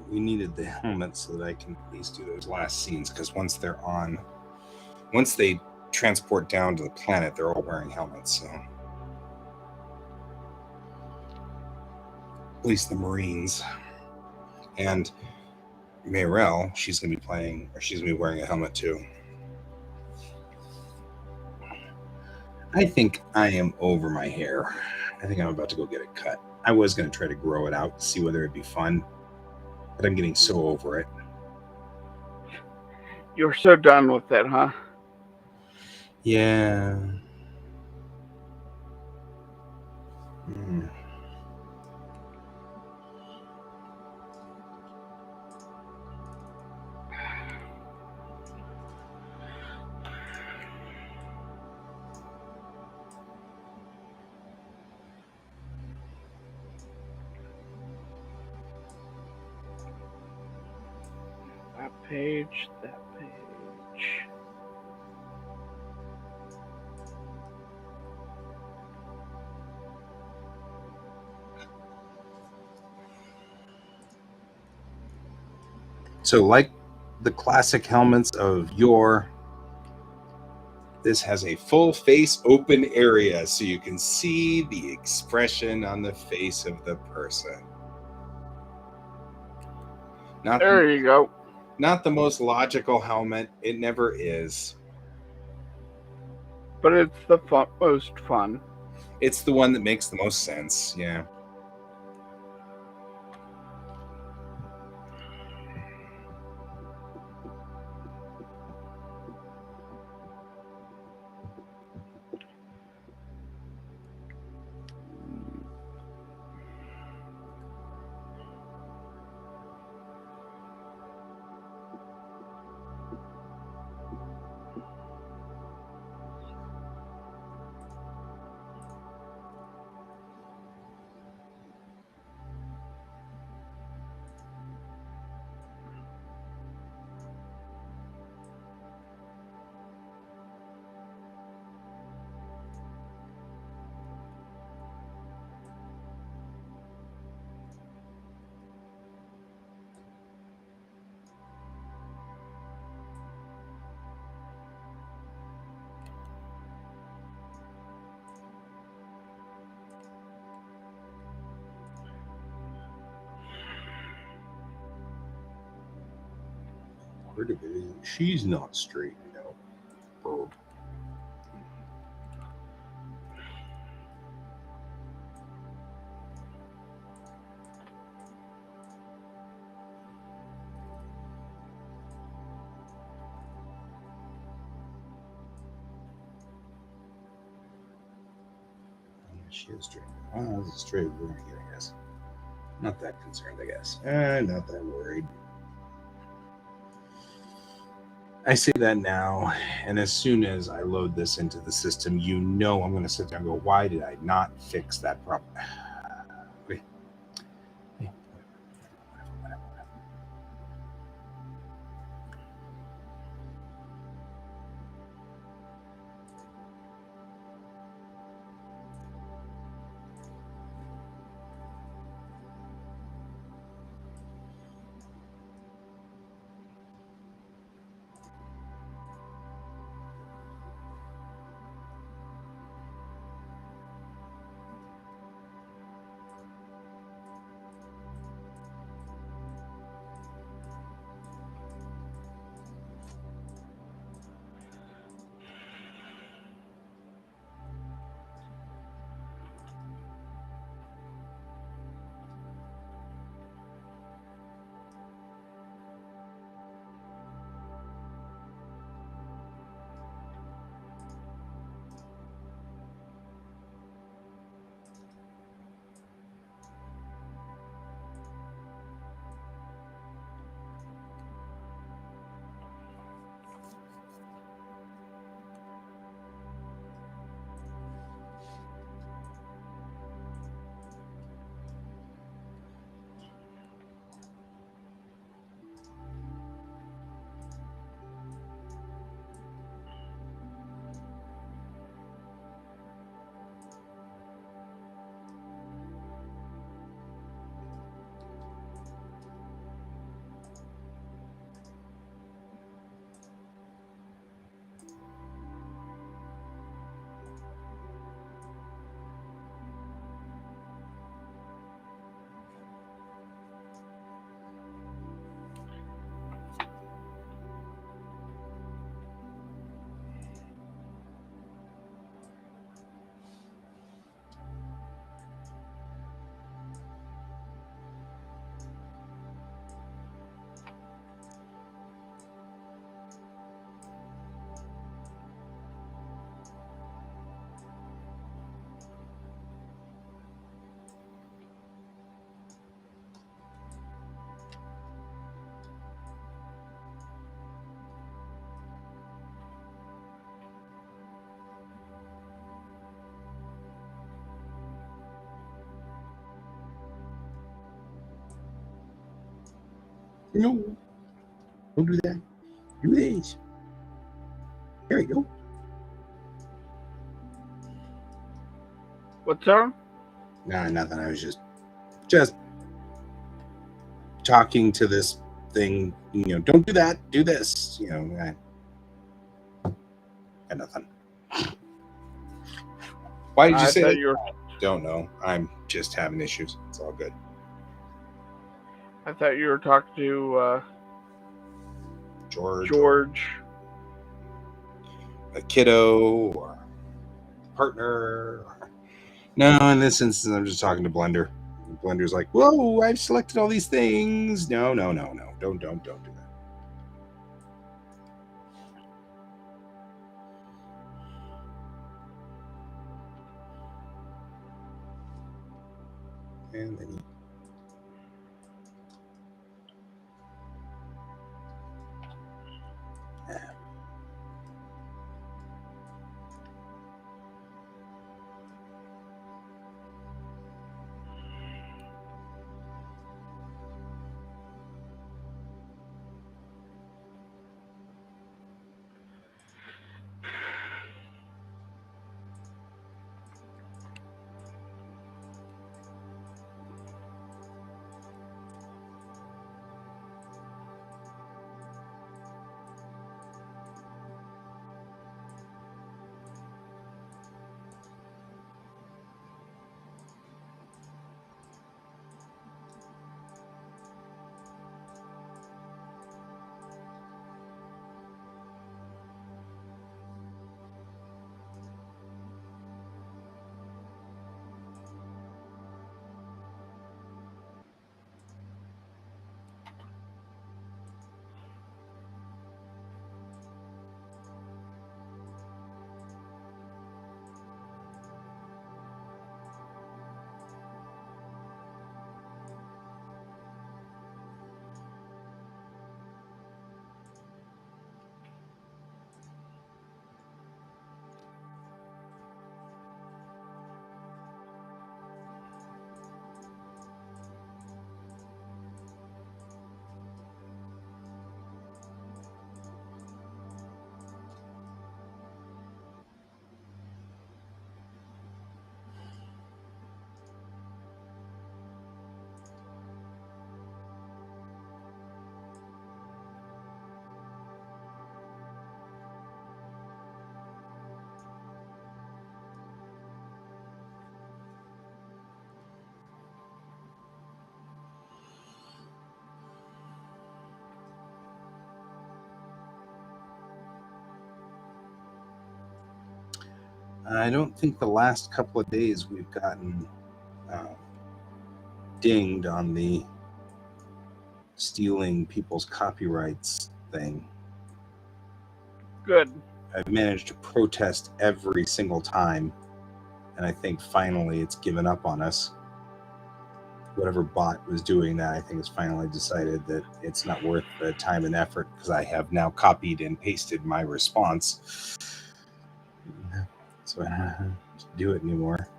We needed the helmet so that I can at least do those last scenes, because once they transport down to the planet, they're all wearing helmets. So at least the Marines. And Mayrel, she's gonna be wearing a helmet too. I think I am over my hair. I think I'm about to go get it cut. I was gonna try to grow it out, see whether it'd be fun, but I'm getting so over it. You're so done with it, huh? Yeah. That page. So, like the classic helmets of yore, this has a full face open area so you can see the expression on the face of the person. There you go. Not the most logical helmet. It never is. But it's the most fun. It's the one that makes the most sense, yeah. She's not straight, Burp. She is true. Oh, this is true. We're going to get, I guess. Not that concerned, I guess. Not that worried. I say that now, and as soon as I load this into the system, you know I'm going to sit there and go, why did I not fix that problem? Wait. Whatever. No, don't do that. Do this. There we go. What's that? Nah, nothing. I was just talking to this thing. Don't do that. Do this. Got nothing. Why did you say that? Don't know. I'm just having issues. It's all good. I thought you were talking to George. A kiddo or partner. No, in this instance, I'm just talking to Blender. Blender's like, whoa, I've selected all these things. No. Don't do that. And then I don't think the last couple of days we've gotten dinged on the stealing people's copyrights thing. Good. I've managed to protest every single time, and I think finally it's given up on us. Whatever bot was doing that, I think has finally decided that it's not worth the time and effort, because I have now copied and pasted my response. So I don't have to do it anymore.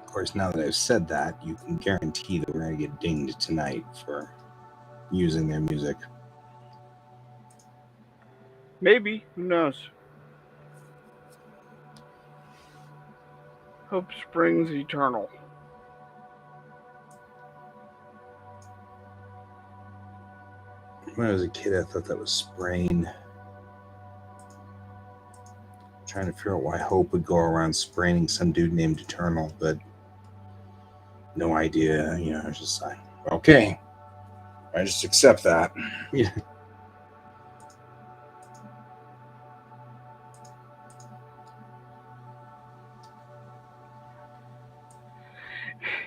Of course, now that I've said that, you can guarantee that we're going to get dinged tonight for using their music. Maybe. Who knows? Hope springs eternal. When I was a kid, I thought that was spraying. Trying to figure out why Hope would go around spraying some dude named Eternal, but no idea. You know, I was just like, okay, I just accept that. Yeah.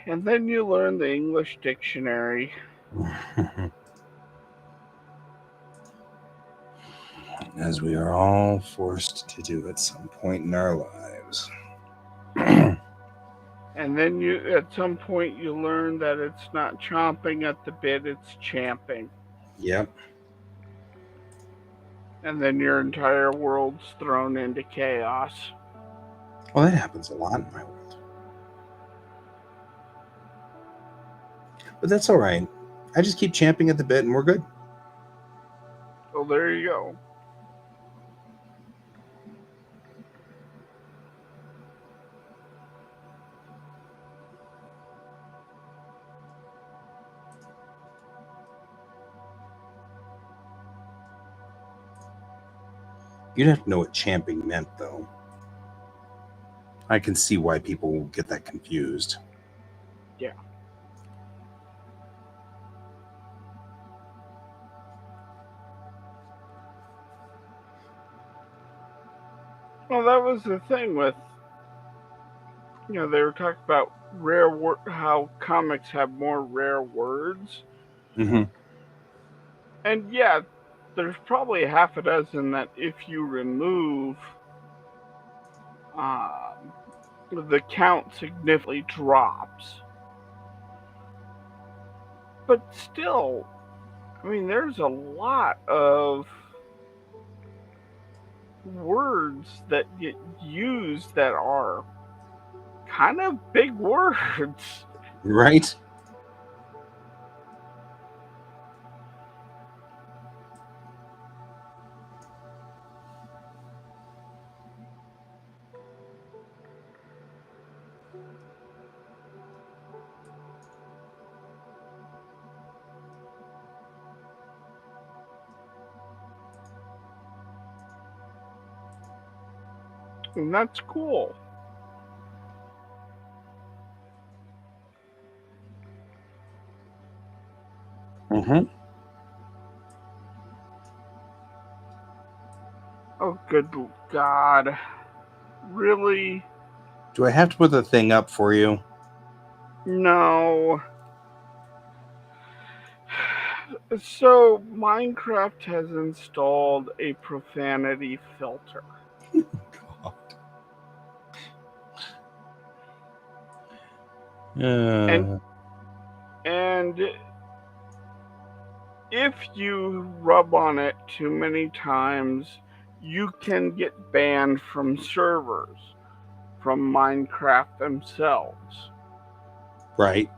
And then you learn the English dictionary. As we are all forced to do at some point in our lives. And then at some point, you learn that it's not chomping at the bit, it's champing. Yep. And then your entire world's thrown into chaos. Well, that happens a lot in my world. But that's all right. I just keep champing at the bit and we're good. So there you go. You'd have to know what champing meant, though. I can see why people get that confused. Yeah. Well, that was the thing with, they were talking about how comics have more rare words. Mm-hmm. And yeah, there's probably half a dozen that if you remove, the count significantly drops. But still, I mean, there's a lot of words that get used that are kind of big words. Right? And that's cool. Mm-hmm. Oh, good God. Really? Do I have to put the thing up for you? No. So, Minecraft has installed a profanity filter. God. And if you rub on it too many times, you can get banned from servers, from Minecraft themselves, Right.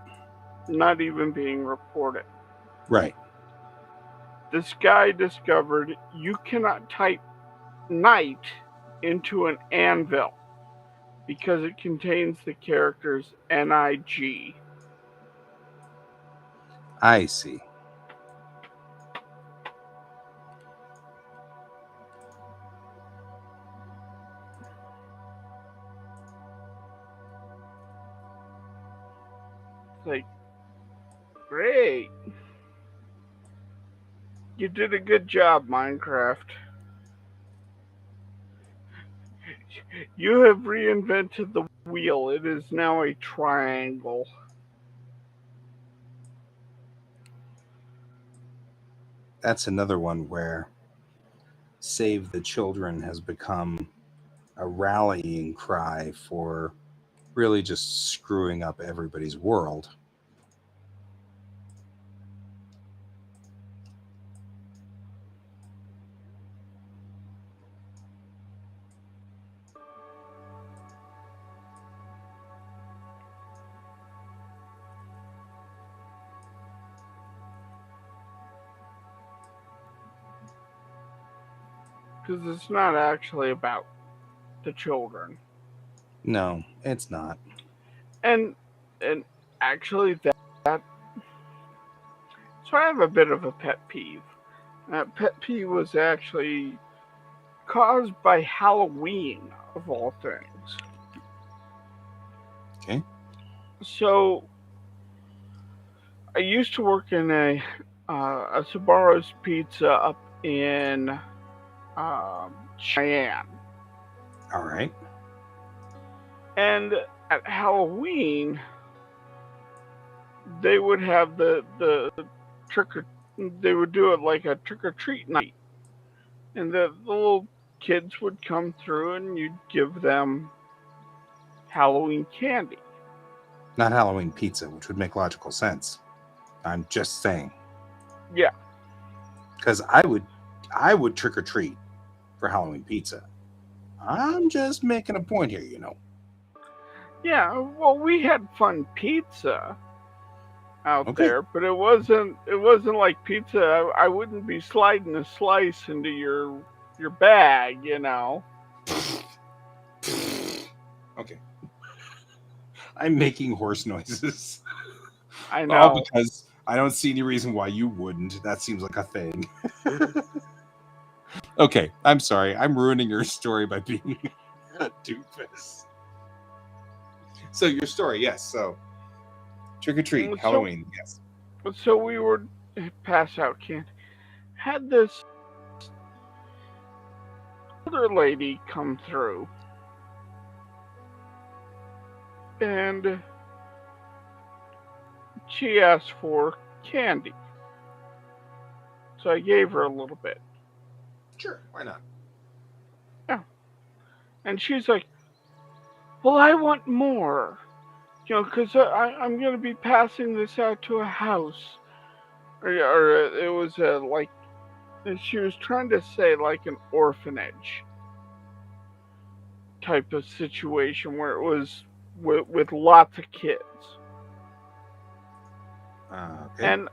not even being reported. Right. This guy discovered you cannot type knight into an anvil because it contains the characters NIG. I see. It's like, great. You did a good job, Minecraft. You have reinvented the wheel. It is now a triangle. That's another one where Save the Children has become a rallying cry for really just screwing up everybody's world. Because it's not actually about the children. No, it's not. And actually that so I have a bit of a pet peeve. That pet peeve was actually caused by Halloween of all things. Okay. So I used to work in a Sbarro's Pizza up in Cheyenne, All right. and at Halloween they would have the trick or they would do it like a trick or treat night, and the little kids would come through and you'd give them Halloween candy. Not Halloween pizza, which would make logical sense. I'm just saying. Yeah. Because I would trick or treat for Halloween pizza. I'm just making a point here, you know. Yeah, well, we had fun pizza out Okay. there, but it wasn't like pizza. I wouldn't be sliding a slice into your bag, you know. Okay. I'm making horse noises. I know. All because I don't see any reason why you wouldn't. That seems like a thing. Okay, I'm sorry. I'm ruining your story by being a doofus. So your story, yes. So trick or treat, Halloween, yes. So we would pass out candy. Had this other lady come through, and she asked for candy. So I gave her a little bit. Sure, why not? Yeah. And she's like, well, I want more. Because I'm going to be passing this out to a house. Or it was like, she was trying to say like an orphanage type of situation where it was with lots of kids. Okay. And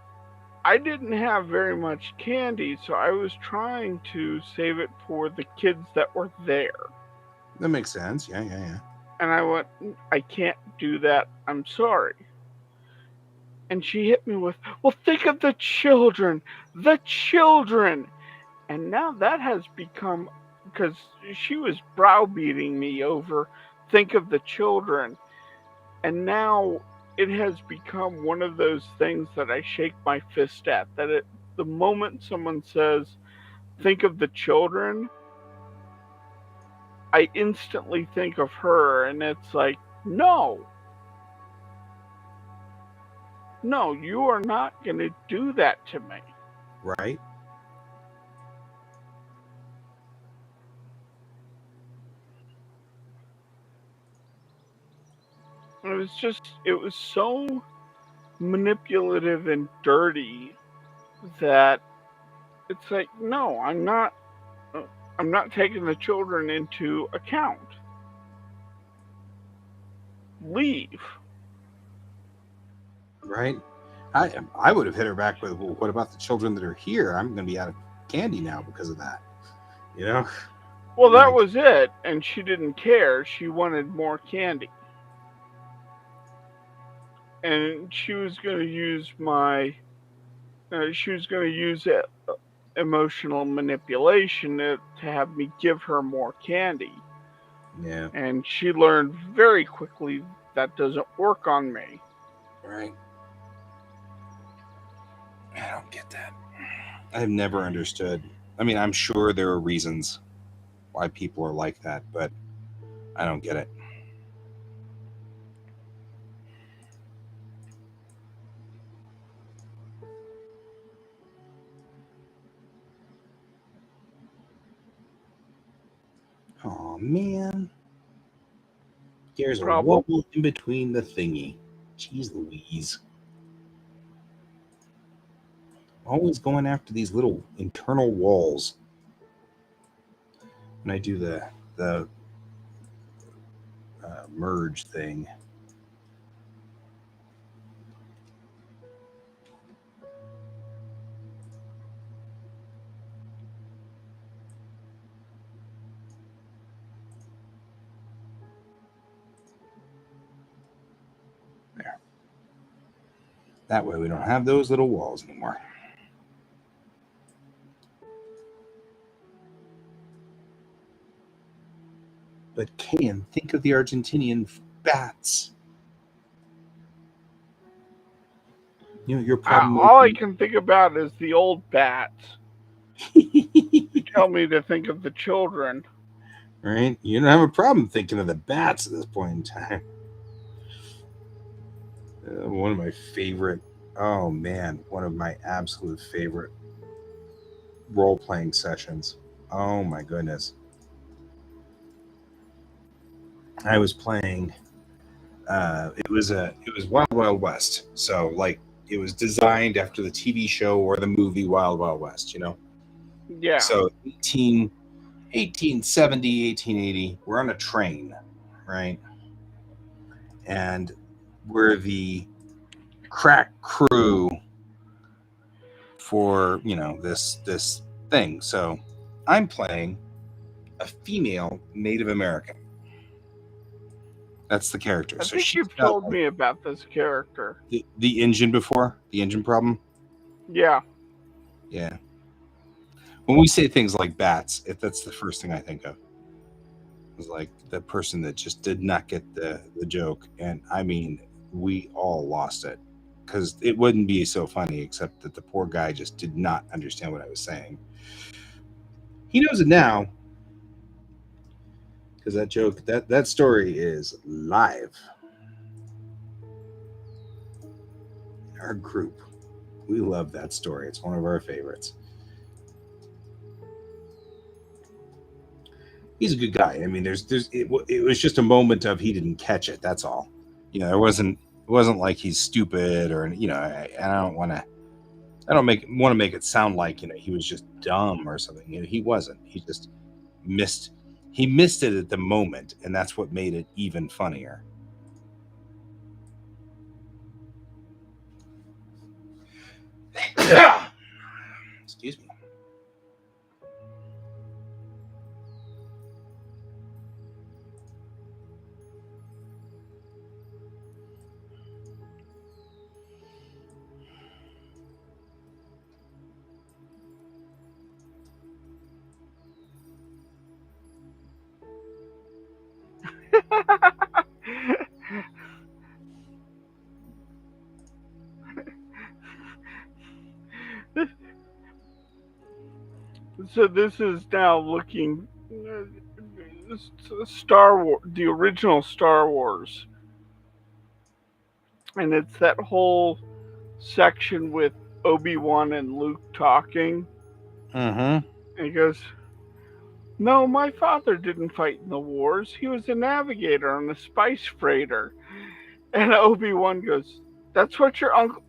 I didn't have very much candy, so I was trying to save it for the kids that were there. That makes sense. Yeah. And I went, I can't do that. I'm sorry. And she hit me with, well, think of the children. The children. And now that has become, because she was browbeating me over, think of the children. And now it has become one of those things that I shake my fist at. The moment someone says, think of the children, I instantly think of her. And it's like, no, you are not going to do that to me. Right. It was so manipulative and dirty that it's like, no, I'm not taking the children into account. Leave. Right. I would have hit her back with, well, what about the children that are here? I'm going to be out of candy now because of that. You know? Well, that was it, and she didn't care. She wanted more candy. And she was going to use emotional manipulation to have me give her more candy. Yeah. And she learned very quickly that doesn't work on me. Right. I don't get that. I've never understood. I mean, I'm sure there are reasons why people are like that, but I don't get it. Oh man. There's a wall in between the thingy. Jeez Louise. Always going after these little internal walls. When I do the merge thing. There. That way we don't have those little walls anymore. But Can, think of the Argentinian bats. You know, your problem. All I can think about is the old bats. You tell me to think of the children. Right? You don't have a problem thinking of the bats at this point in time. One of my favorite, oh man, one of my absolute favorite role-playing sessions. Oh my goodness. I was playing it was Wild Wild West. So like it was designed after the TV show or the movie Wild Wild West, you know? Yeah. So 1870, 1880, we're on a train, right? And we're the crack crew for, you know, this thing. So I'm playing a female Native American. That's the character. I think you've told me about this character. The engine before? The engine problem? Yeah. Yeah. When we say things like bats, that's the first thing I think of. It was like the person that just did not get the joke. And I mean, we all lost it. Because it wouldn't be so funny, except that the poor guy just did not understand what I was saying. He knows it now. Because that joke, that story is live. Our group, we love that story. It's one of our favorites. he's a good guy. I mean, it was just a moment of he didn't catch it. That's all. It wasn't like he's stupid or I don't want to. I don't want to make it sound like he was just dumb or something. He wasn't. He just missed. He missed it at the moment, and that's what made it even funnier. Excuse me. So this is now looking Star Wars, the original Star Wars, and it's that whole section with Obi-Wan and Luke talking. Mm-hmm. And he goes, "No, my father didn't fight in the wars. He was a navigator on a spice freighter." And Obi-Wan goes, "That's what your uncle.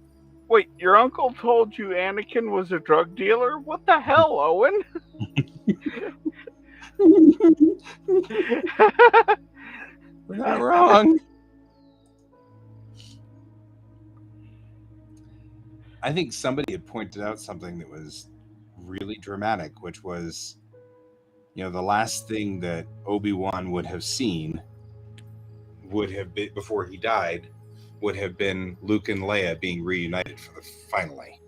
Wait, your uncle told you Anakin was a drug dealer? What the hell, Owen?" We're not wrong. I think somebody had pointed out something that was really dramatic, which was, the last thing that Obi-Wan would have seen would have been, before he died, would have been Luke and Leia being reunited finally.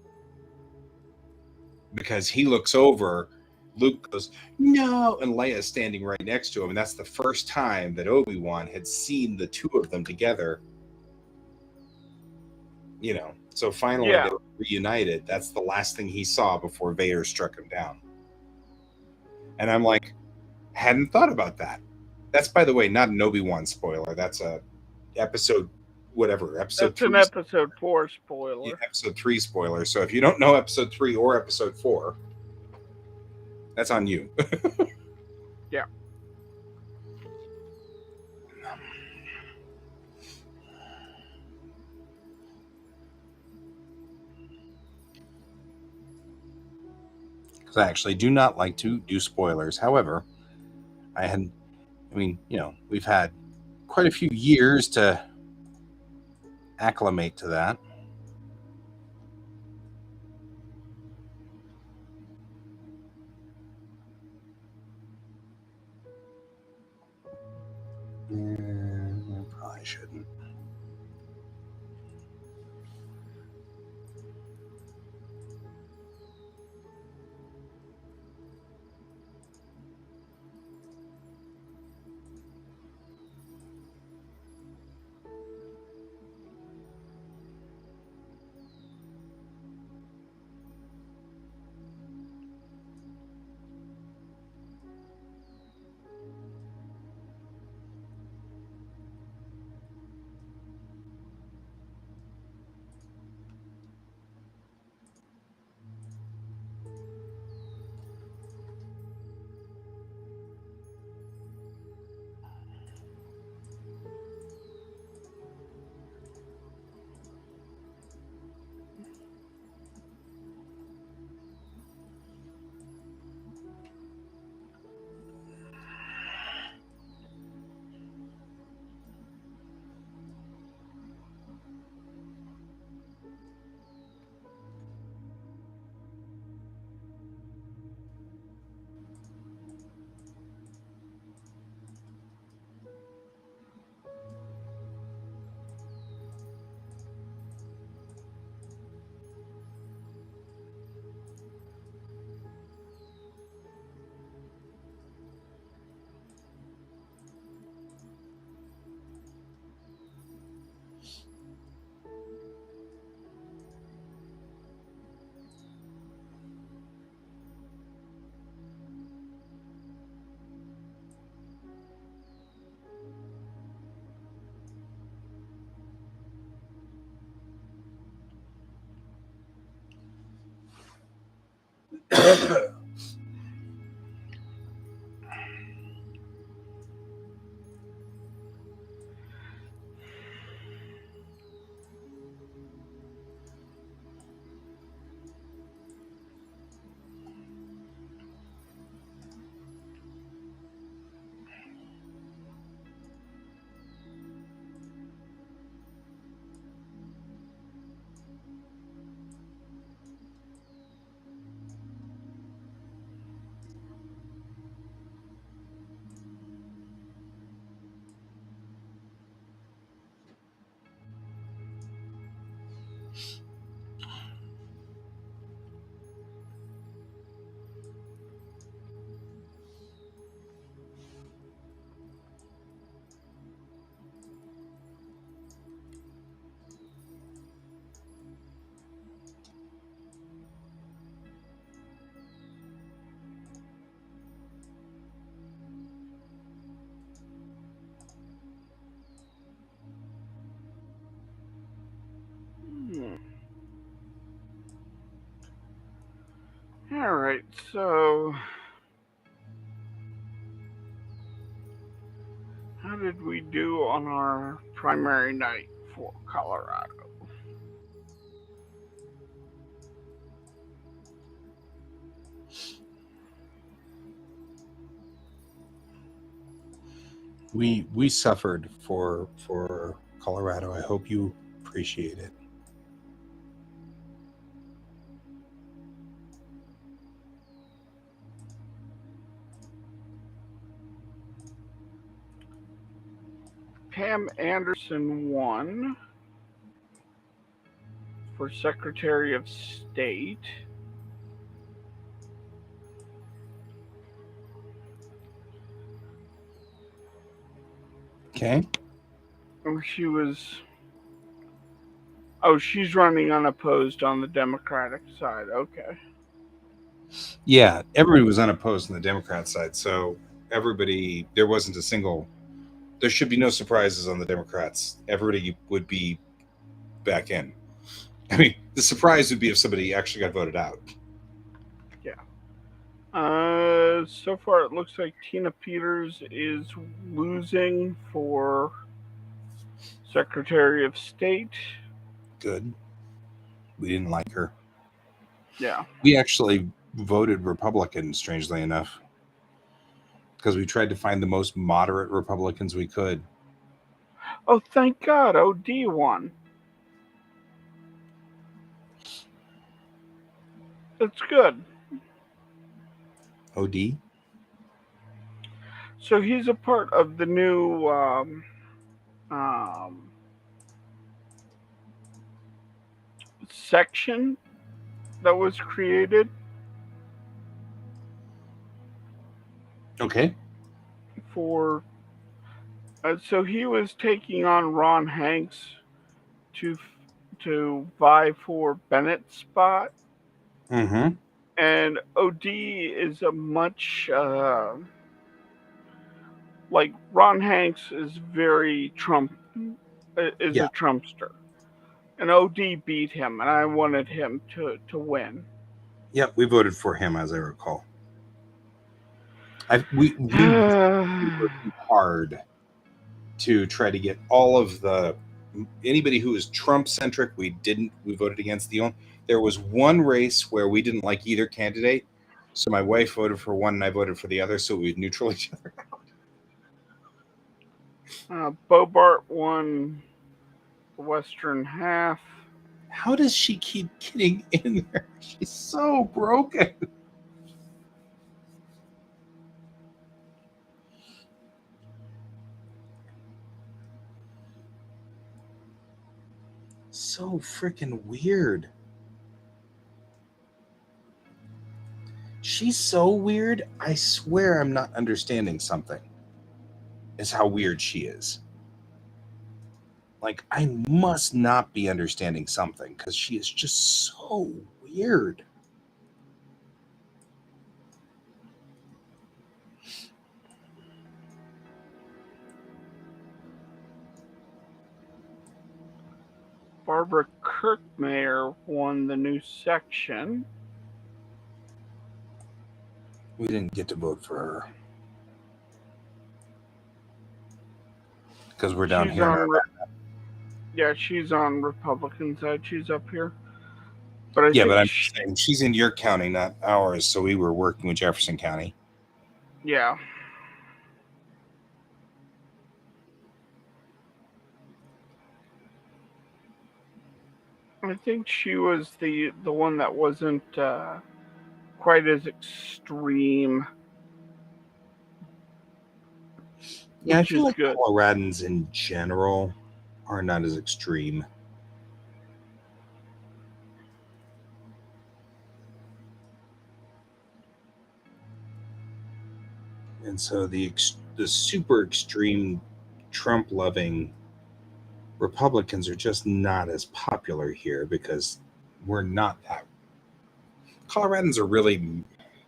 Because he looks over, Luke goes, "No," and Leia's standing right next to him, and that's the first time that Obi-Wan had seen the two of them together. So finally they were reunited. That's the last thing he saw before Vader struck him down. And I'm like, hadn't thought about that. That's, by the way, not an Obi-Wan spoiler. That's a episode, whatever. Episode That's 3. An episode 4 spoiler. Yeah, episode 3 spoiler. So if you don't know episode 3 or episode 4, that's on you. Yeah. Because I actually do not like to do spoilers. However, we've had quite a few years to acclimate to that. I probably shouldn't. right, so how did we do on our primary night for Colorado? We suffered for Colorado. I hope you appreciate it. Pam Anderson won for Secretary of State. Okay. She was. Oh, she's running unopposed on the Democratic side. Okay. Yeah, everybody was unopposed on the Democrat side, so there wasn't a single. There should be no surprises on the Democrats. Everybody would be back in. I mean, the surprise would be if somebody actually got voted out. Yeah. So far it looks like Tina Peters is losing for Secretary of State. Good. We didn't like her. Yeah. We actually voted Republican, strangely enough, because we tried to find the most moderate Republicans we could. Oh, thank God, OD won. That's good. OD? So he's a part of the new section that was created. Okay. For so he was taking on Ron Hanks to vie for Bennett's spot. Mm-hmm. And OD is a much like Ron Hanks is very Trump is a Trumpster, and OD beat him, and I wanted him to win. Yep, we voted for him, as I recall. We worked hard to try to get all of anybody who was Trump centric. We voted against there was one race where we didn't like either candidate, so my wife voted for one and I voted for the other, so we'd neutral each other out. Bobart won the western half. How does she keep getting in there? She's so broken. So freaking weird. She's so weird. I swear I'm not understanding something. Is how weird she is. Like, I must not be understanding something because she is just so weird. Barbara Kirkmayer won the new section. We didn't get to vote for her because we're down here. Yeah, she's on Republican side. She's up here. But I'm saying she's in your county, not ours. So we were working with Jefferson County. Yeah. I think she was the one that wasn't quite as extreme. Yeah, I feel like good. Coloradans in general are not as extreme. And so the super extreme Trump-loving Republicans are just not as popular here because we're not that. Coloradans are really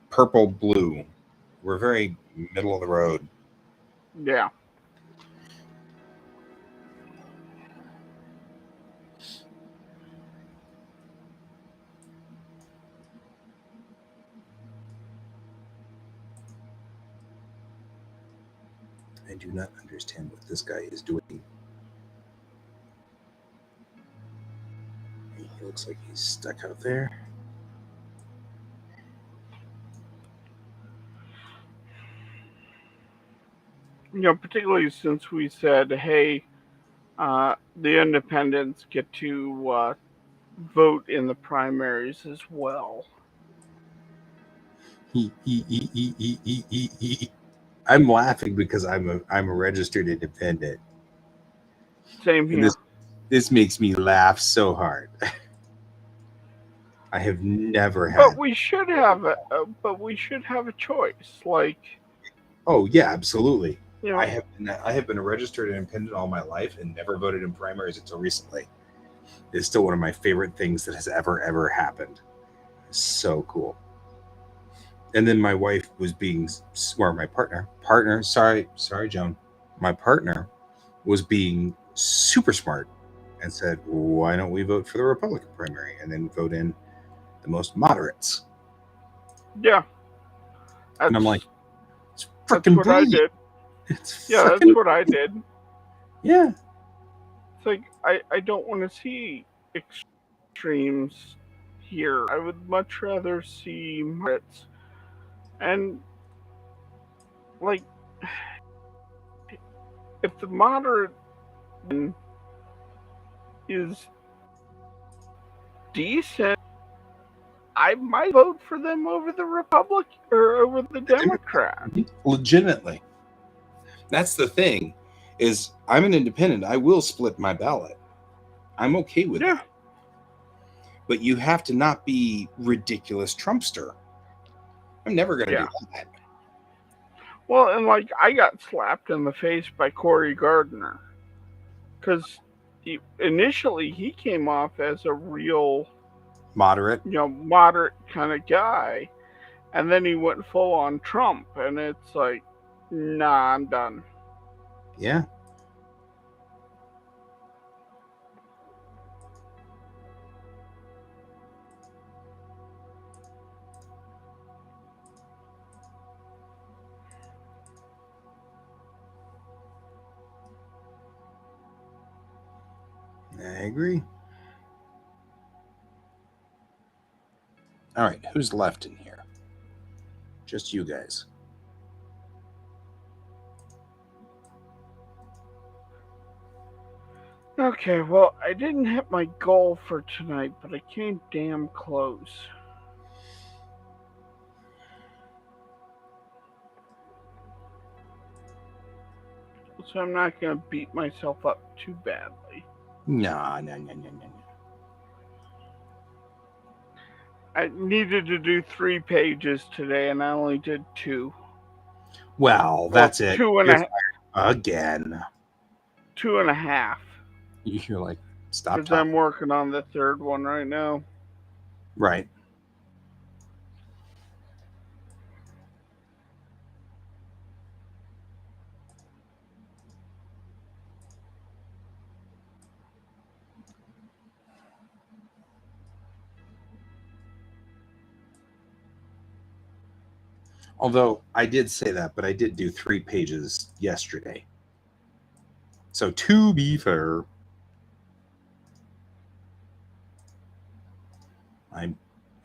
purple-blue. We're very middle of the road. Yeah. I do not understand what this guy is doing. He looks like he's stuck out there. Particularly since we said, hey, the independents get to vote in the primaries as well. I'm laughing because I'm a registered independent. Same here. This makes me laugh so hard. I have never had. But we should have a choice. Like. Oh yeah, absolutely. You know, I have been a registered independent all my life and never voted in primaries until recently. It's still one of my favorite things that has ever happened. So cool. And then my wife was being, or my partner. Sorry, Joan. My partner was being super smart and said, "Why don't we vote for the Republican primary and then vote in the most moderates?" Yeah. And I'm like, "It's freaking brilliant." That's what I did. Yeah. It's like I don't want to see extremes here. I would much rather see moderates. And like, if the moderate is decent, I might vote for them over the Republican or over the Democrat. Legitimately. That's the thing, is I'm an independent. I will split my ballot. I'm okay with that. But you have to not be ridiculous Trumpster. I'm never going to do that. Well, and like, I got slapped in the face by Cory Gardner. Because initially he came off as a real moderate kind of guy. And then he went full on Trump. And it's like, nah, I'm done. Yeah. I agree. All right, who's left in here? Just you guys. Okay, well, I didn't hit my goal for tonight, but I came damn close. So I'm not going to beat myself up too badly. No. I needed to do 3 pages today, and I only did 2. Well, that's it. 2.5. Again. 2.5. You're like, stop talking. Because I'm working on the 3rd one right now. Right. Although I did say that, but I did do 3 pages yesterday. So to be fair,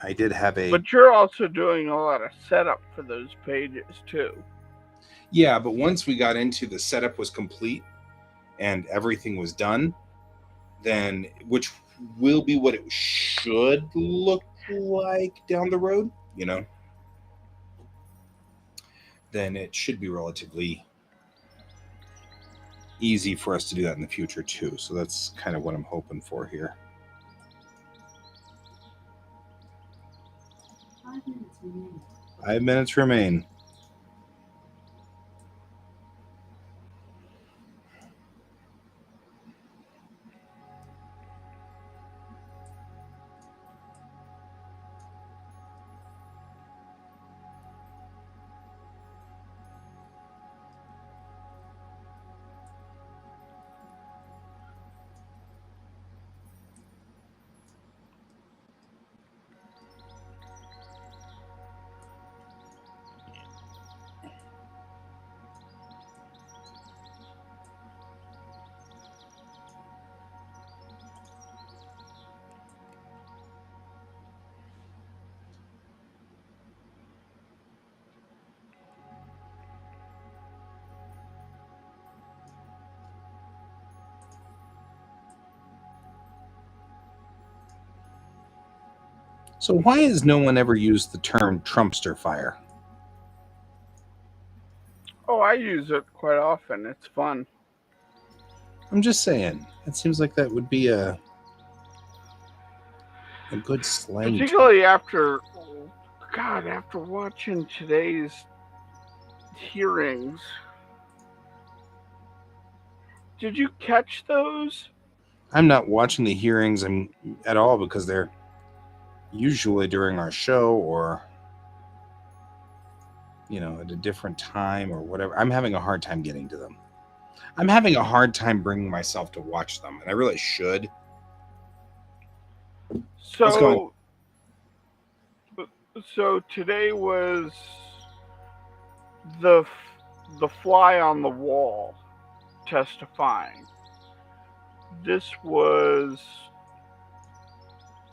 I did have a... But you're also doing a lot of setup for those pages too. Yeah, but once we got into the setup was complete and everything was done, then, which will be what it should look like down the road, then it should be relatively easy for us to do that in the future too. So that's kind of what I'm hoping for here. 5 minutes remain. 5 minutes remain. So why has no one ever used the term Trumpster fire? Oh, I use it quite often. It's fun. I'm just saying. It seems like that would be a good slang term. Particularly after watching today's hearings. Did you catch those? I'm not watching the hearings at all because they're usually during our show or, at a different time or whatever. I'm having a hard time getting to them. I'm having a hard time bringing myself to watch them, and I really should. So today was the fly on the wall testifying. This was,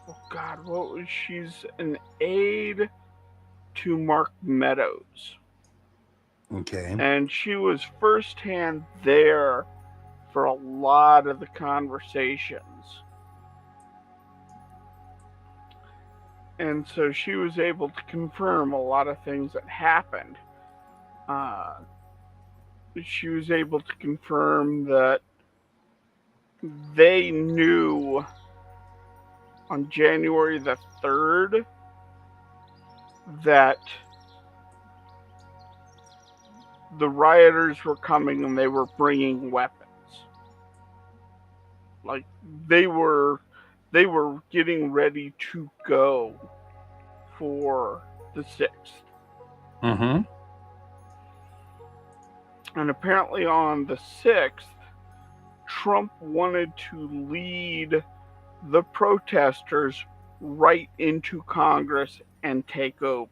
oh God, what was she's an aide to Mark Meadows. Okay. And she was firsthand there for a lot of the conversations. And so she was able to confirm a lot of things that happened. She was able to confirm that they knew on January the 3rd that the rioters were coming and they were bringing weapons. Like they were getting ready to go for the 6th. Mm-hmm. And apparently on the 6th, Trump wanted to lead the protesters right into Congress and take over.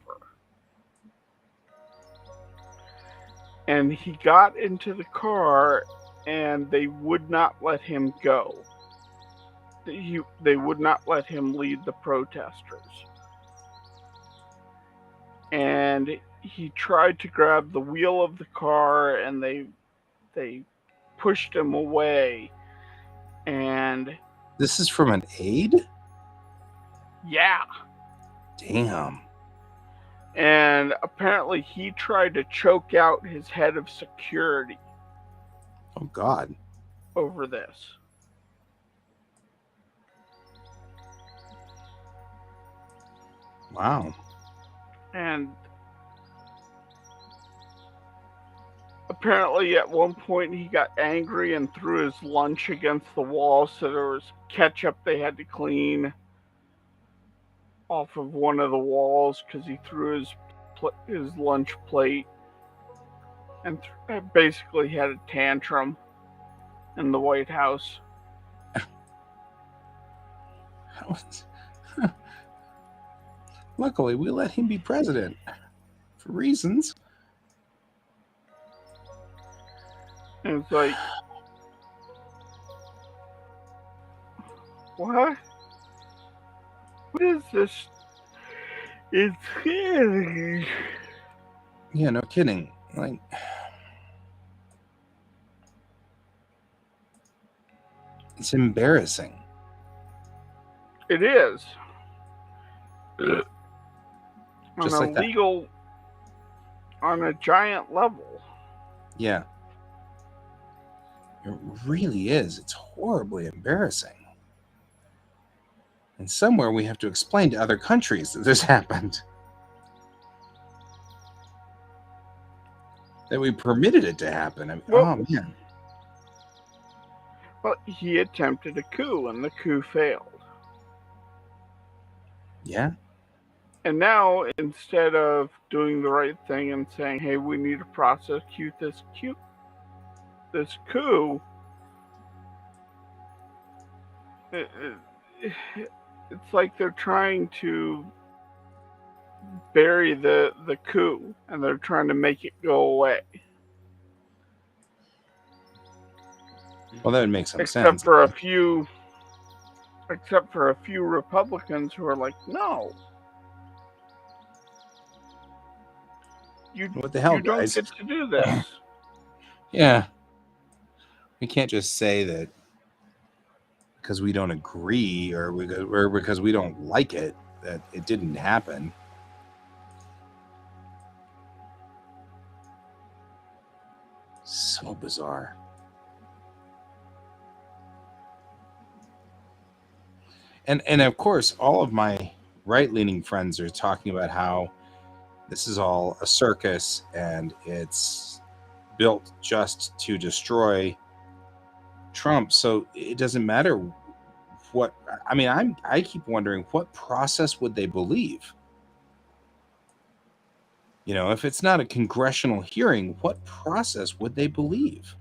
And he got into the car and they would not let him go. They would not let him lead the protesters. And he tried to grab the wheel of the car and they pushed him away. And this is from an aide? Yeah. Damn. And apparently he tried to choke out his head of security. Oh God. Over this. Wow. And apparently at one point he got angry and threw his lunch against the wall, so there was ketchup they had to clean off of one of the walls because he threw his lunch plate and basically had a tantrum in the White House. Luckily, we let him be president for reasons. And it's like, what? What is this? It's scary. Yeah, no kidding. Like, it's embarrassing. It is. Just on like a legal, on a giant level. Yeah. It really is. It's horribly embarrassing. And somewhere we have to explain to other countries that this happened. That we permitted it to happen. I mean, oh, man. Well, he attempted a coup, and the coup failed. Yeah. And now, instead of doing the right thing and saying, hey, we need to prosecute this coup, it's like they're trying to bury the coup, and they're trying to make it go away. Well, that would make some except sense. For except for a few Republicans who are like, no. What the hell, you don't guys? get to do this. Yeah. We can't just say that because we don't agree or because we don't like it, that it didn't happen. So bizarre. And of course, all of my right-leaning friends are talking about how this is all a circus and it's built just to destroy Trump. So it doesn't matter what. I mean, I keep wondering, what process would they believe? You know, if it's not a congressional hearing, what process would they believe?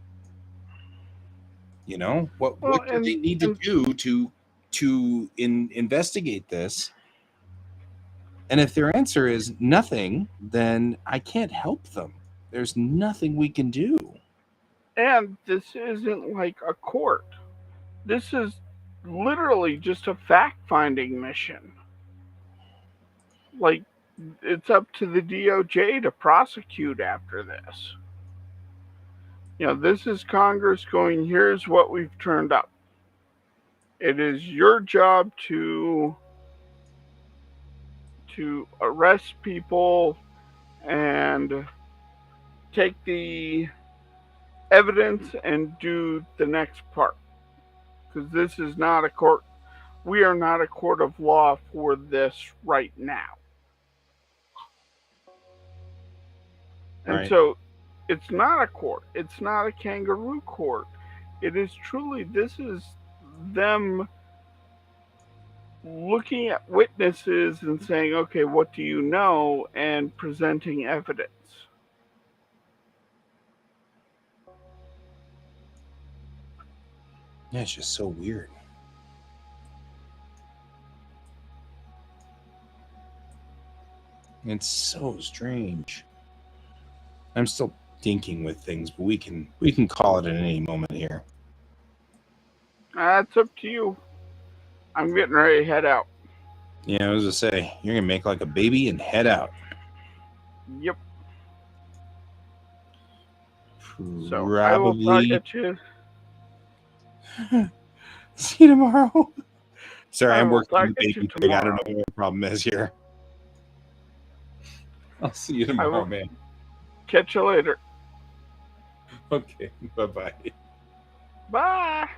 You know, what do they need to do to investigate this? And if their answer is nothing, then I can't help them. There's nothing we can do. And this isn't like a court. This is literally just a fact-finding mission. Like, it's up to the DOJ to prosecute after this. You know, this is Congress going, here's what we've turned up. It is your job to arrest people and take the evidence and do the next part. Because this is not a court. We are not a court of law for this right now. And Right. so it's not a court. It's not a kangaroo court. It is truly, this is them looking at witnesses and saying, okay, what do you know? And presenting evidence. Yeah, it's just so weird. It's so strange. I'm still thinking with things, but we can call it at any moment here. That's up to you. I'm getting ready to head out. Yeah, I was gonna say, you're gonna make like a baby and head out. Yep. So Probably. I will talk at you. See you tomorrow. Sorry, I'm working on the baby baby thing. I don't know what the problem is here. I'll see you tomorrow, man. Catch you later. Okay, bye-bye. Bye.